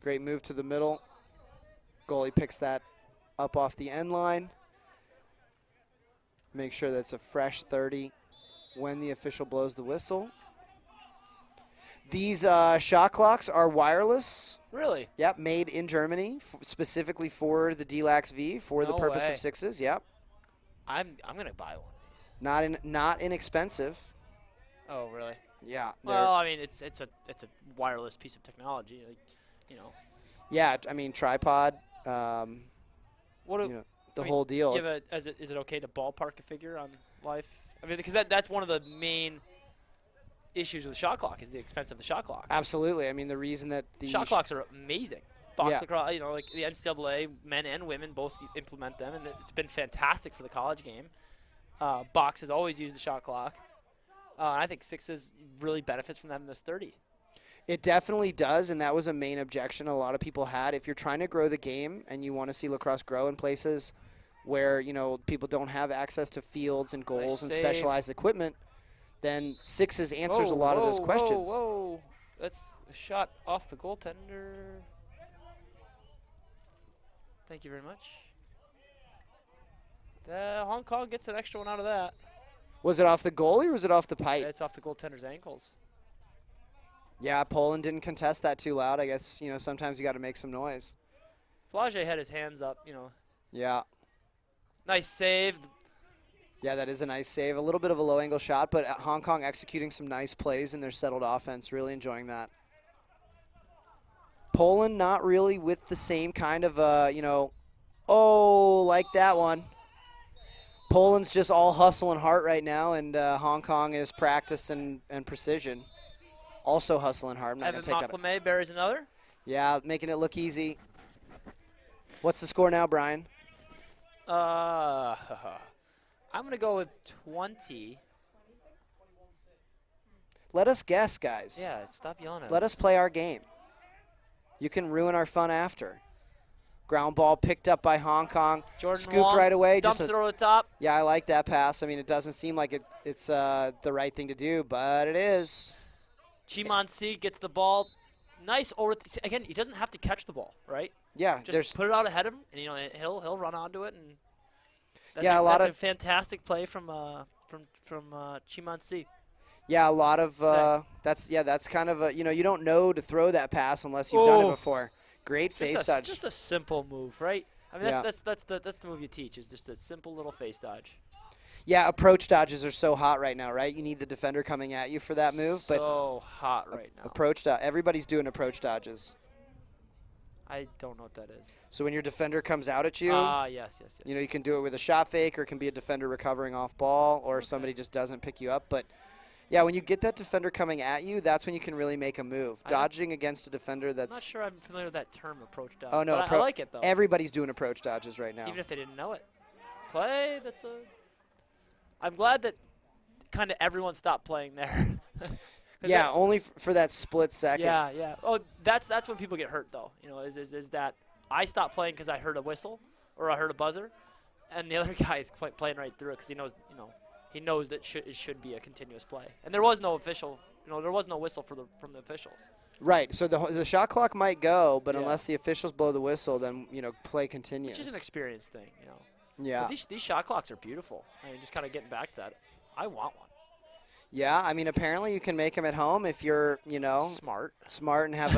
Great move to the middle. Goalie picks that up off the end line. Make sure that's a fresh 30 when the official blows the whistle. These shot clocks are wireless. Really? Yep, made in Germany, specifically for the D-Lax V, for the purpose way. of sixes. Yep. I'm gonna buy one of these. Not inexpensive. Oh, really? Yeah. Well, I mean, it's a wireless piece of technology. Yeah, I mean tripod. What You know, the whole deal. Is it okay to ballpark a figure on life? I mean, because that's one of the main issues with the shot clock is the expense of the shot clock. Absolutely. I mean, the reason that the Shot clocks are amazing. Box Yeah. lacrosse, like the NCAA, men and women both implement them, and it's been fantastic for the college game. Box has always used the shot clock. I think Sixes really benefits from having this 30. It definitely does, and that was a main objection a lot of people had. If you're trying to grow the game and you want to see lacrosse grow in places where, people don't have access to fields and goals and save. specialized equipment, then Sixes answers a lot of those questions. Whoa. That's a shot off the goaltender. Thank you very much. Hong Kong gets an extra one out of that. Was it off the goalie or was it off the pipe? It's off the goaltender's ankles. Yeah, Poland didn't contest that too loud. I guess, sometimes you got to make some noise. Plage had his hands up, Yeah. Nice save. Yeah, that is a nice save. A little bit of a low-angle shot, but Hong Kong executing some nice plays in their settled offense. Really enjoying that. Poland not really with the same kind of, like that one. Poland's just all hustle and heart right now, and Hong Kong is practice and precision. Also hustle and heart. I'm not going to Evan take that. Maclamé buries another. Yeah, making it look easy. What's the score now, Brian? I'm going to go with 20. Let us guess, guys. Yeah, stop yelling at Let us play our game. You can ruin our fun after. Ground ball picked up by Hong Kong. Jordan scooped Wong right away. dumps it over the top. Yeah, I like that pass. I mean, it doesn't seem like it's the right thing to do, but it is. Chimon C gets the ball. Nice over. Again, he doesn't have to catch the ball, right? Yeah, just put it out ahead of him, and he'll run onto it. And that's yeah, that's a fantastic play from Chimon C. Yeah, a lot of that's kind of you don't know to throw that pass unless you've done it before. Great face dodge. Just a simple move, right? I mean, Yeah. that's the move you teach is just a simple little face dodge. Yeah, approach dodges are so hot right now, right? You need the defender coming at you for that move. So hot right now. Approach dodge. Everybody's doing approach dodges. I don't know what that is. So when your defender comes out at you, yes. you can do it with a shot fake, or it can be a defender recovering off ball, or somebody just doesn't pick you up. But yeah, when you get that defender coming at you, that's when you can really make a move. Dodging against a defender that's. I'm not sure I'm familiar with that term, approach dodge. Oh no, but I like it though. Everybody's doing approach dodges right now. Even if they didn't know it. Play. I'm glad that kind of everyone stopped playing there. Yeah, only for that split second. Yeah. Oh, that's when people get hurt though. Is that I stopped playing because I heard a whistle or I heard a buzzer, and the other guy is playing right through it because he knows that it should be a continuous play. And there was no official. There was no whistle from the officials. Right. So the shot clock might go, but unless the officials blow the whistle, then play continues. Which is an experience thing. Yeah. But these shot clocks are beautiful. I mean, just kind of getting back to that. I want one. Yeah, I mean, apparently you can make them at home if you're, smart and have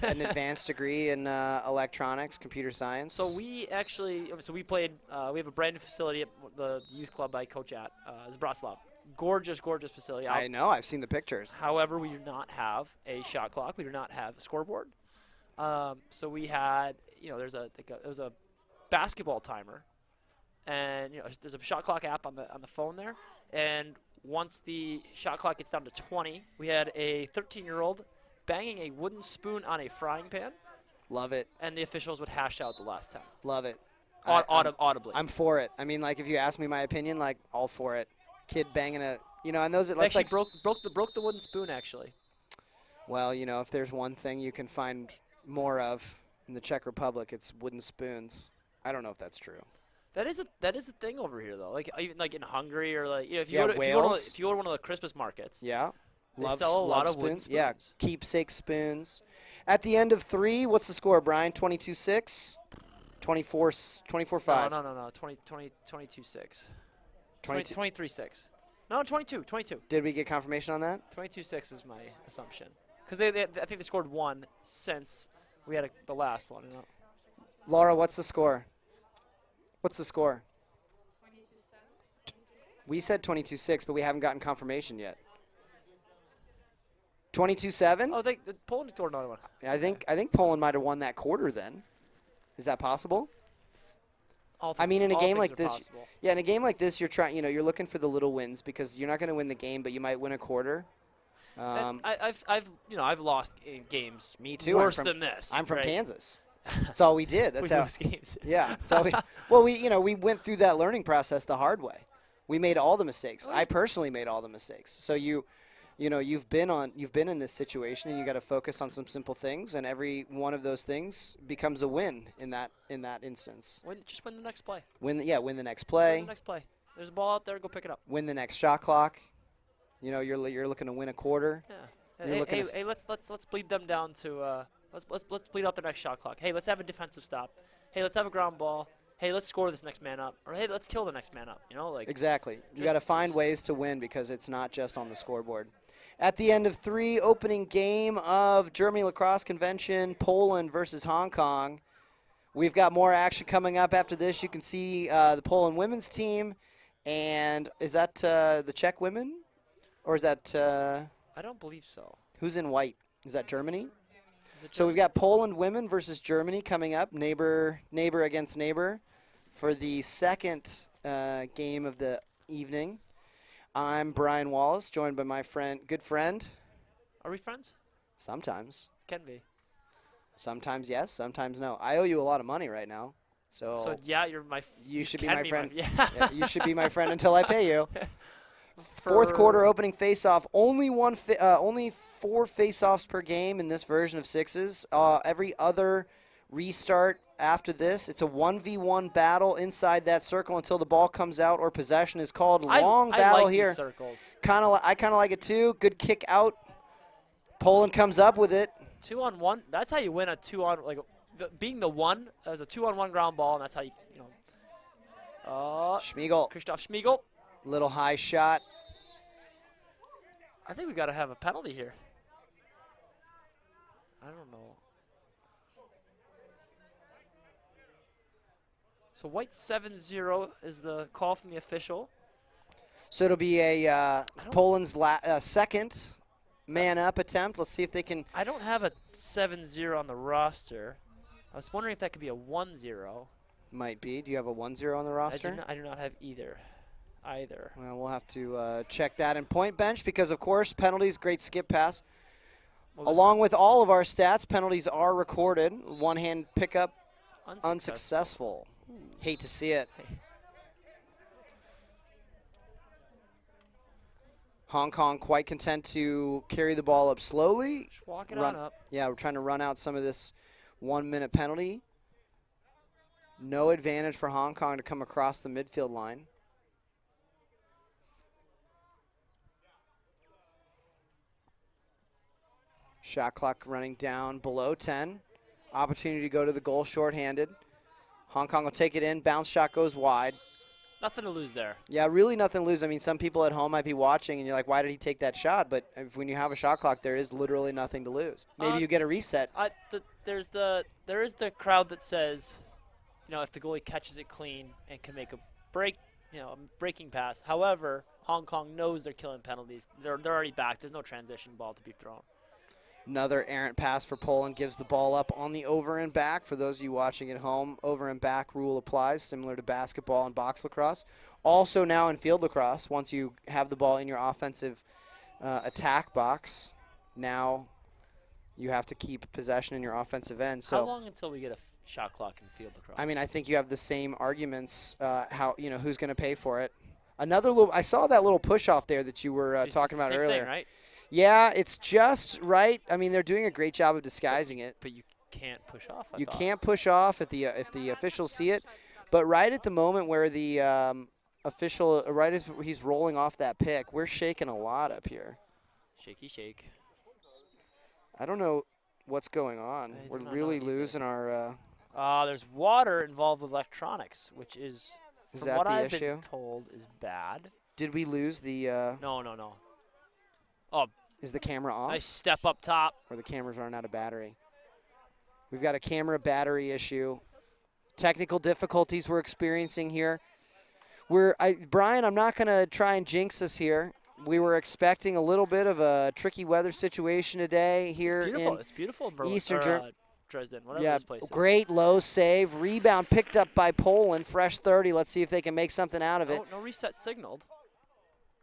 an advanced degree in electronics, computer science. So we played. We have a brand new facility at the youth club I coach at, Zbraslav. Gorgeous facility. I know. I've seen the pictures. However, we do not have a shot clock. We do not have a scoreboard. So we had, it was a basketball timer. And there's a shot clock app on the phone there, and once the shot clock gets down to 20, we had a 13-year-old banging a wooden spoon on a frying pan. Love it. And the officials would hash out the last 10. Love it. Audibly. I'm for it. I mean, like if you ask me my opinion, like all for it. Kid banging and those actually like broke the wooden spoon actually. Well, if there's one thing you can find more of in the Czech Republic, it's wooden spoons. I don't know if that's true. That is a thing over here though. Like even like in Hungary or like if you go to one of the Christmas markets. Yeah. They sell a lot of wooden spoons. Yeah, keepsake spoons. At the end of 3, what's the score, Brian? 22-6? 24-5? No. 22-6. 23-6. No, 22. Did we get confirmation on that? 22-6 is my assumption. Because I think they scored 1 since we had the last one. Laura, what's the score? What's the score? 22-7. We said 22-6, but we haven't gotten confirmation yet. 22-7. Oh, the Poland scored another one. I think Poland might have won that quarter then. Is that possible? I mean, in a game like this, yeah, in a game like this, you're trying. You're looking for the little wins because you're not going to win the game, but you might win a quarter. I've lost games. Me too. Worse than this. I'm from right? Kansas. That's all we did. That's we how. lose games. Yeah. That's all we. Well, we went through that learning process the hard way. We made all the mistakes. I personally made all the mistakes. So you've been in this situation, and you got to focus on some simple things, and every one of those things becomes a win in that instance. Just win the next play. Win the next play. Win the next play. There's a ball out there. Go pick it up. Win the next shot clock. You're looking to win a quarter. Yeah. Hey, let's bleed them down to let's bleed out the next shot clock. Hey, let's have a defensive stop. Hey, let's have a ground ball. Hey, let's score this next man up. Or hey, let's kill the next man up. Exactly. You got to find ways to win because it's not just on the scoreboard. At the end of 3, opening game of Germany Lacrosse Convention, Poland versus Hong Kong. We've got more action coming up after this. You can see the Poland women's team. And is that the Czech women? Or is that I don't believe so. Who's in white? Is that Germany? So we've got Poland women versus Germany coming up, neighbor against neighbor, for the second game of the evening. I'm Brian Wallace, joined by my good friend. Are we friends? Sometimes. Can be. Sometimes yes, sometimes no. I owe you a lot of money right now. So yeah, you're my. You should be my friend. Yeah, you should be my friend until I pay you. Fourth quarter opening face-off. Only 4 face-offs per game in this version of sixes. Every other restart after this, it's a 1v1 battle inside that circle until the ball comes out or possession is called. Long battle I like here. These circles. I kind of like it too. Good kick out. Poland comes up with it. 2-on-1. That's how you win a 2-on, being the one as a 2-on-1 ground ball, and that's how you Schmiegel. Christoph Schmiegel. Little high shot. I think we got to have a penalty here. I don't know. So white 7-0 is the call from the official. So it'll be a Poland's second man-up attempt. Let's see if they can. I don't have a 7-0 on the roster. I was wondering if that could be a 1-0. Might be. Do you have a 1-0 on the roster? I do not have either. Well, we'll have to check that in point bench because, of course, penalties, great skip pass. Along with all of our stats, penalties are recorded. One-hand pickup, unsuccessful. Hate to see it. Hey. Hong Kong quite content to carry the ball up slowly. Just walk it on up. Yeah, we're trying to run out some of this 1-minute penalty. No advantage for Hong Kong to come across the midfield line. Shot clock running down below 10. Opportunity to go to the goal shorthanded. Hong Kong will take it in. Bounce shot goes wide. Nothing to lose there. Yeah, really nothing to lose. I mean, some people at home might be watching and you're like, why did he take that shot? But when you have a shot clock, there is literally nothing to lose. Maybe you get a reset. There is the crowd that says, if the goalie catches it clean and can make a breaking pass. However, Hong Kong knows they're killing penalties. They're already back. There's no transition ball to be thrown. Another errant pass for Poland gives the ball up on the over and back. For those of you watching at home, over and back rule applies, similar to basketball and box lacrosse. Also now in field lacrosse, once you have the ball in your offensive attack box, now you have to keep possession in your offensive end. So how long until we get a shot clock in field lacrosse? I mean, I think you have the same arguments. Who's going to pay for it? I saw that little push off there that you were talking about earlier. Thing, right? Yeah, it's just right. I mean, they're doing a great job of disguising it. But you can't push off. You can't push off if the officials see it. But right at the moment where the official, right as he's rolling off that pick, we're shaking a lot up here. Shaky shake. I don't know what's going on. We're really losing our. There's water involved with electronics, which is from that what the I've issue? been told is bad. Did we lose the? No. Oh. Is the camera off? Nice step up top. Or the camera's running out of battery. We've got a camera battery issue. Technical difficulties we're experiencing here. Brian, I'm not going to try and jinx us here, We were expecting a little bit of a tricky weather situation today here in It's beautiful in Berlin, Eastern or, Germany. Dresden, whatever Yeah, this place is. great low save. Rebound picked up by Poland. Fresh 30. Let's see if they can make something out of it. No reset signaled.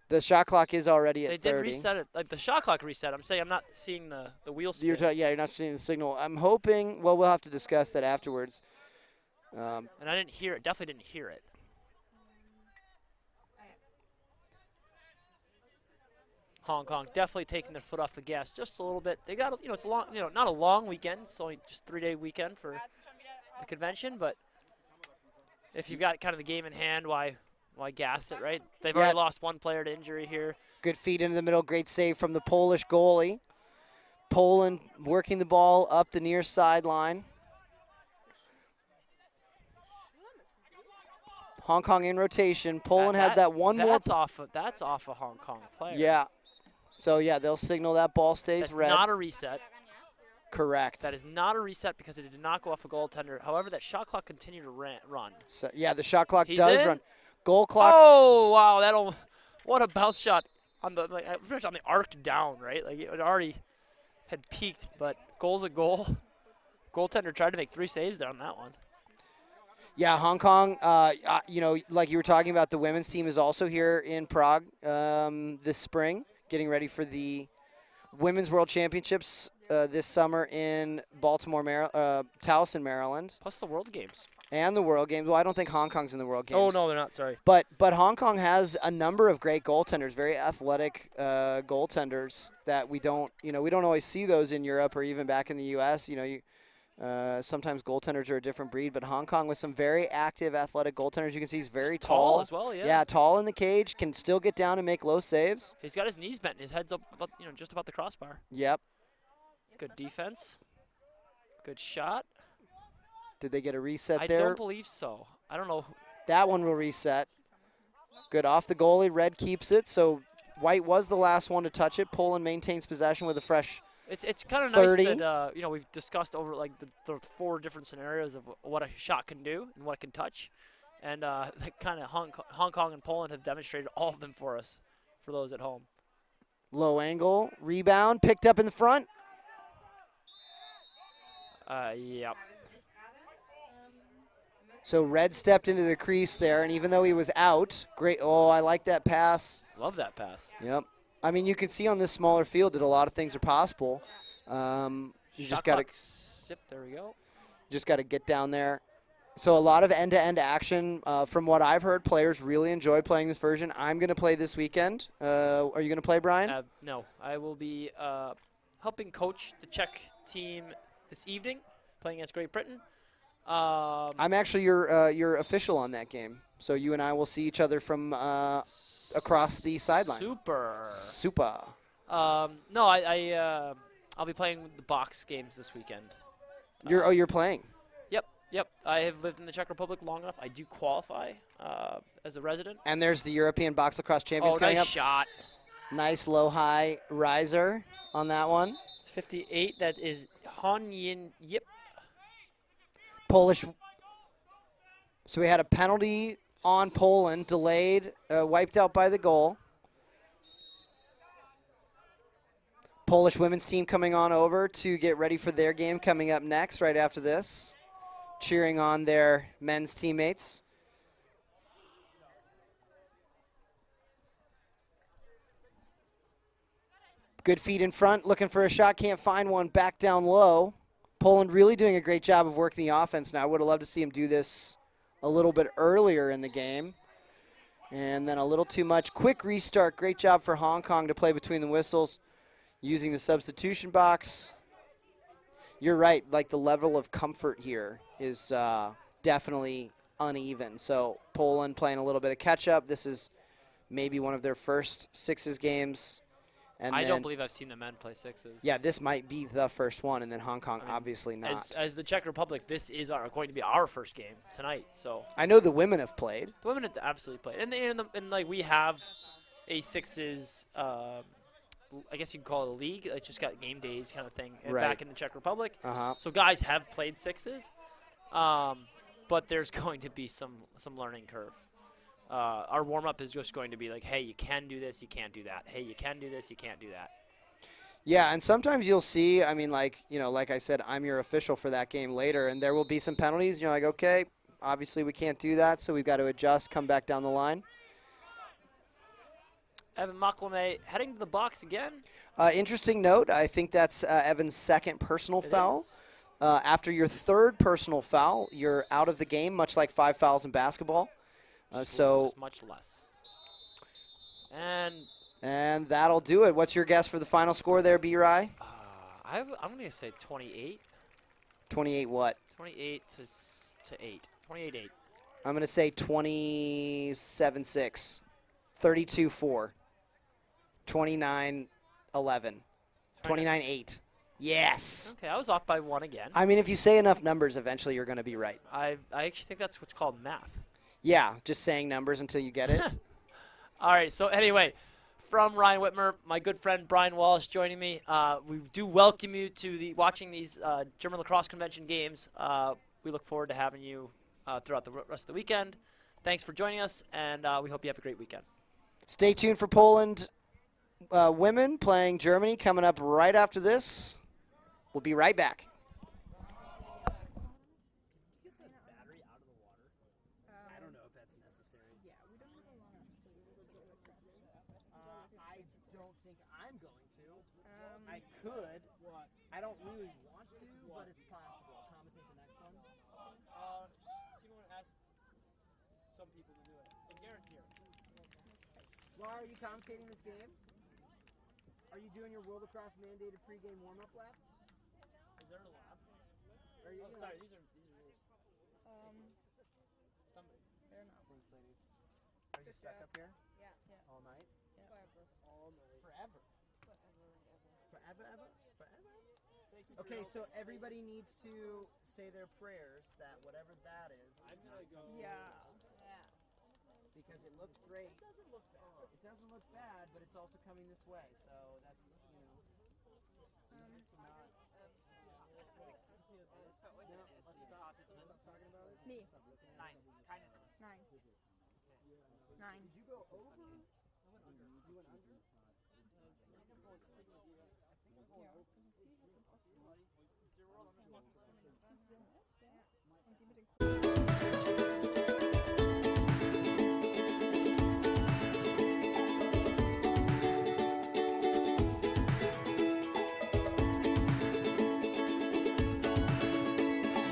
The shot clock is already at 30. They did reset it. Like the shot clock reset. I'm saying I'm not seeing the wheel spin. You're not seeing the signal. I'm hoping. Well, we'll have to discuss that afterwards. And I didn't hear it. Definitely didn't hear it. Hong Kong definitely taking their foot off the gas just a little bit. They got, it's a long, not a long weekend. It's only just 3-day weekend for the convention. But if you've got kind of the game in hand, why gas it, right? They've already lost one player to injury here. Good feed into the middle. Great save from the Polish goalie. Poland working the ball up the near sideline. Hong Kong in rotation. Poland had that one more. That's off a Hong Kong player. Yeah. So, yeah, they'll signal that ball stays That's red. not a reset. Correct. That is not a reset because it did not go off a goaltender. However, that shot clock continued to run. So, yeah, the shot clock He's does in. run. Goal clock. Oh, wow. What a bounce shot on the pretty much on the arc down, right? Like it already had peaked, but goal's a goal. Goaltender tried to make 3 saves there on that one. Yeah, Hong Kong, like you were talking about, the women's team is also here in Prague this spring, getting ready for the Women's World Championships this summer in Towson, Maryland. Plus the World Games. And the World Games. Well, I don't think Hong Kong's in the World Games. Oh, no, they're not. Sorry. But Hong Kong has a number of great goaltenders, very athletic goaltenders that we don't always see those in Europe or even back in the U.S. Sometimes goaltenders are a different breed, but Hong Kong with some very active, athletic goaltenders. You can see he's very tall as well. Yeah. Yeah, tall in the cage, can still get down and make low saves. He's got his knees bent. His head's up, just about the crossbar. Yep. Good defense. Good shot. Did they get a reset I there? don't believe so. I don't know. That one will reset. Good off the goalie. Red keeps it. So White was the last one to touch it. Poland maintains possession with a fresh It's kind of 30. nice that we've discussed over like the 4 different scenarios of what a shot can do and what it can touch, and kind of Hong Kong and Poland have demonstrated all of them for us, for those at home. Low angle rebound picked up in the front. Yep. So Red stepped into the crease there, and even though he was out, great. Oh, I like that pass. Love that pass. Yep. I mean, you can see on this smaller field that a lot of things are possible. You just got to sip. There we go. Just got to get down there. So a lot of end-to-end action. From what I've heard, players really enjoy playing this version. I'm going to play this weekend. Are you going to play, Brian? No, I will be helping coach the Czech team this evening, playing against Great Britain. I'm actually your official on that game. So you and I will see each other from across the sideline. Super. No, I'll be playing the box games this weekend. You're playing. Yep. I have lived in the Czech Republic long enough. I do qualify as a resident. And there's the European Box Lacrosse Champions coming nice up. Shot. Nice low-high riser on that one. It's 58. That is Han Yin Yip. Polish. So we had a penalty on Poland, delayed, wiped out by the goal. Polish women's team coming on over to get ready for their game coming up next, right after this, cheering on their men's teammates. Good feed in front, looking for a shot, can't find one, back down low. Poland really doing a great job of working the offense now. I would have loved to see him do this a little bit earlier in the game. And then a little too much. Quick restart. Great job for Hong Kong to play between the whistles using the substitution box. You're right. Like, the level of comfort here is definitely uneven. So Poland playing a little bit of catch-up. This is maybe one of their first sixes games. And I don't believe I've seen the men play sixes. Yeah, this might be the first one, and then Hong Kong obviously not. As the Czech Republic, this is going to be our first game tonight. So I know the women have played. The women have absolutely played, and like we have a sixes. I guess you can call it a league. It's just got game days kind of thing back in the Czech Republic. So guys have played sixes, but there's going to be some learning curve. Our warm-up is just going to be like, hey, you can do this, you can't do that. Hey, you can do this, you can't do that. Yeah, and sometimes you'll see, I mean, like, you know, like I said, I'm your official for that game later, and there will be some penalties. And you're like, okay, obviously we can't do that, so we've got to adjust, come back down the line. Evan Muckleme heading to the box again. Interesting note, I think that's Evan's second personal foul. After your third personal foul, you're out of the game, much like 5 fouls in basketball. Just much less. And that'll do it. What's your guess for the final score there, B-Rye? I'm going to say 28. 28 what? 28 to 8. 28-8. I'm going to say 27-6. 32-4. 29-11. 29-8. Yes. Okay, I was off by 1 again. I mean, if you say enough numbers, eventually you're going to be right. I actually think that's what's called math. Yeah, just saying numbers until you get it. All right, so anyway, from Ryan Whitmer, my good friend Brian Wallace joining me. We do welcome you to watching these German Lacrosse Convention games. We look forward to having you throughout the rest of the weekend. Thanks for joining us, and we hope you have a great weekend. Stay tuned for Poland women playing Germany coming up right after this. We'll be right back. I could. What? I don't really want to, but it's possible. I'll commentate the next one. Simon asked some people to do it. I guarantee it. Laura, are you commentating this game? Are you doing your World Lacrosse mandated pregame warm-up lap? Is there a lab? Are you sorry, these are yours. Somebody. They're not. Thanks, ladies. Are you stuck up here? Yeah. All night? Yeah. Forever. All night. Forever? Forever? Thank you. Okay, so everybody needs to say their prayers that whatever that is I'm gonna go. Yeah. because it looks great. It doesn't look bad. It doesn't look bad, but it's also coming this way, so that's, it's not. No, let's stop talking about it. Nee. Stop looking at Nein, it. keine. Nein. Nein. Did you go over? You went under. You went under?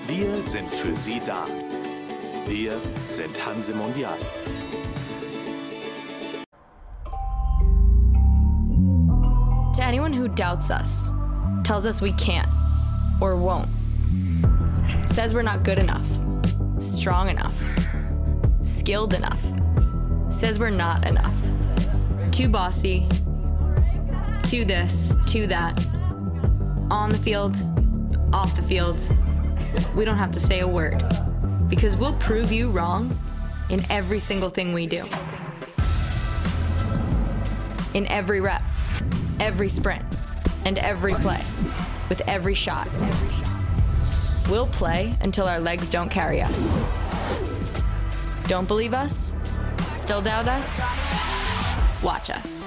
Wir sind für Sie da. Wir sind Hanse Mondial. To anyone who doubts us, tells us we can't or won't, says we're not good enough, strong enough, skilled enough, says we're not enough, too bossy, too this, too that, on the field, off the field, we don't have to say a word, because we'll prove you wrong in every single thing we do. In every rep, every sprint, and every play, with every shot. We'll play until our legs don't carry us. Don't believe us? Still doubt us? Watch us.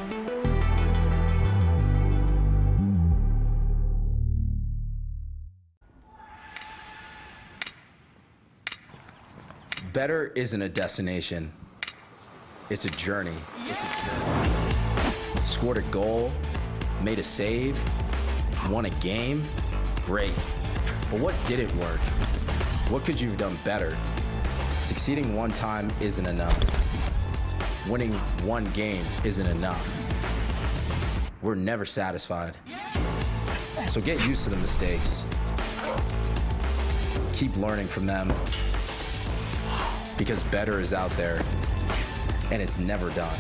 Better isn't a destination. It's a journey. Scored a goal, made a save, won a game, great. But what didn't work? What could you have done better? Succeeding one time isn't enough. Winning one game isn't enough. We're never satisfied. So get used to the mistakes. Keep learning from them. Because better is out there, and it's never done.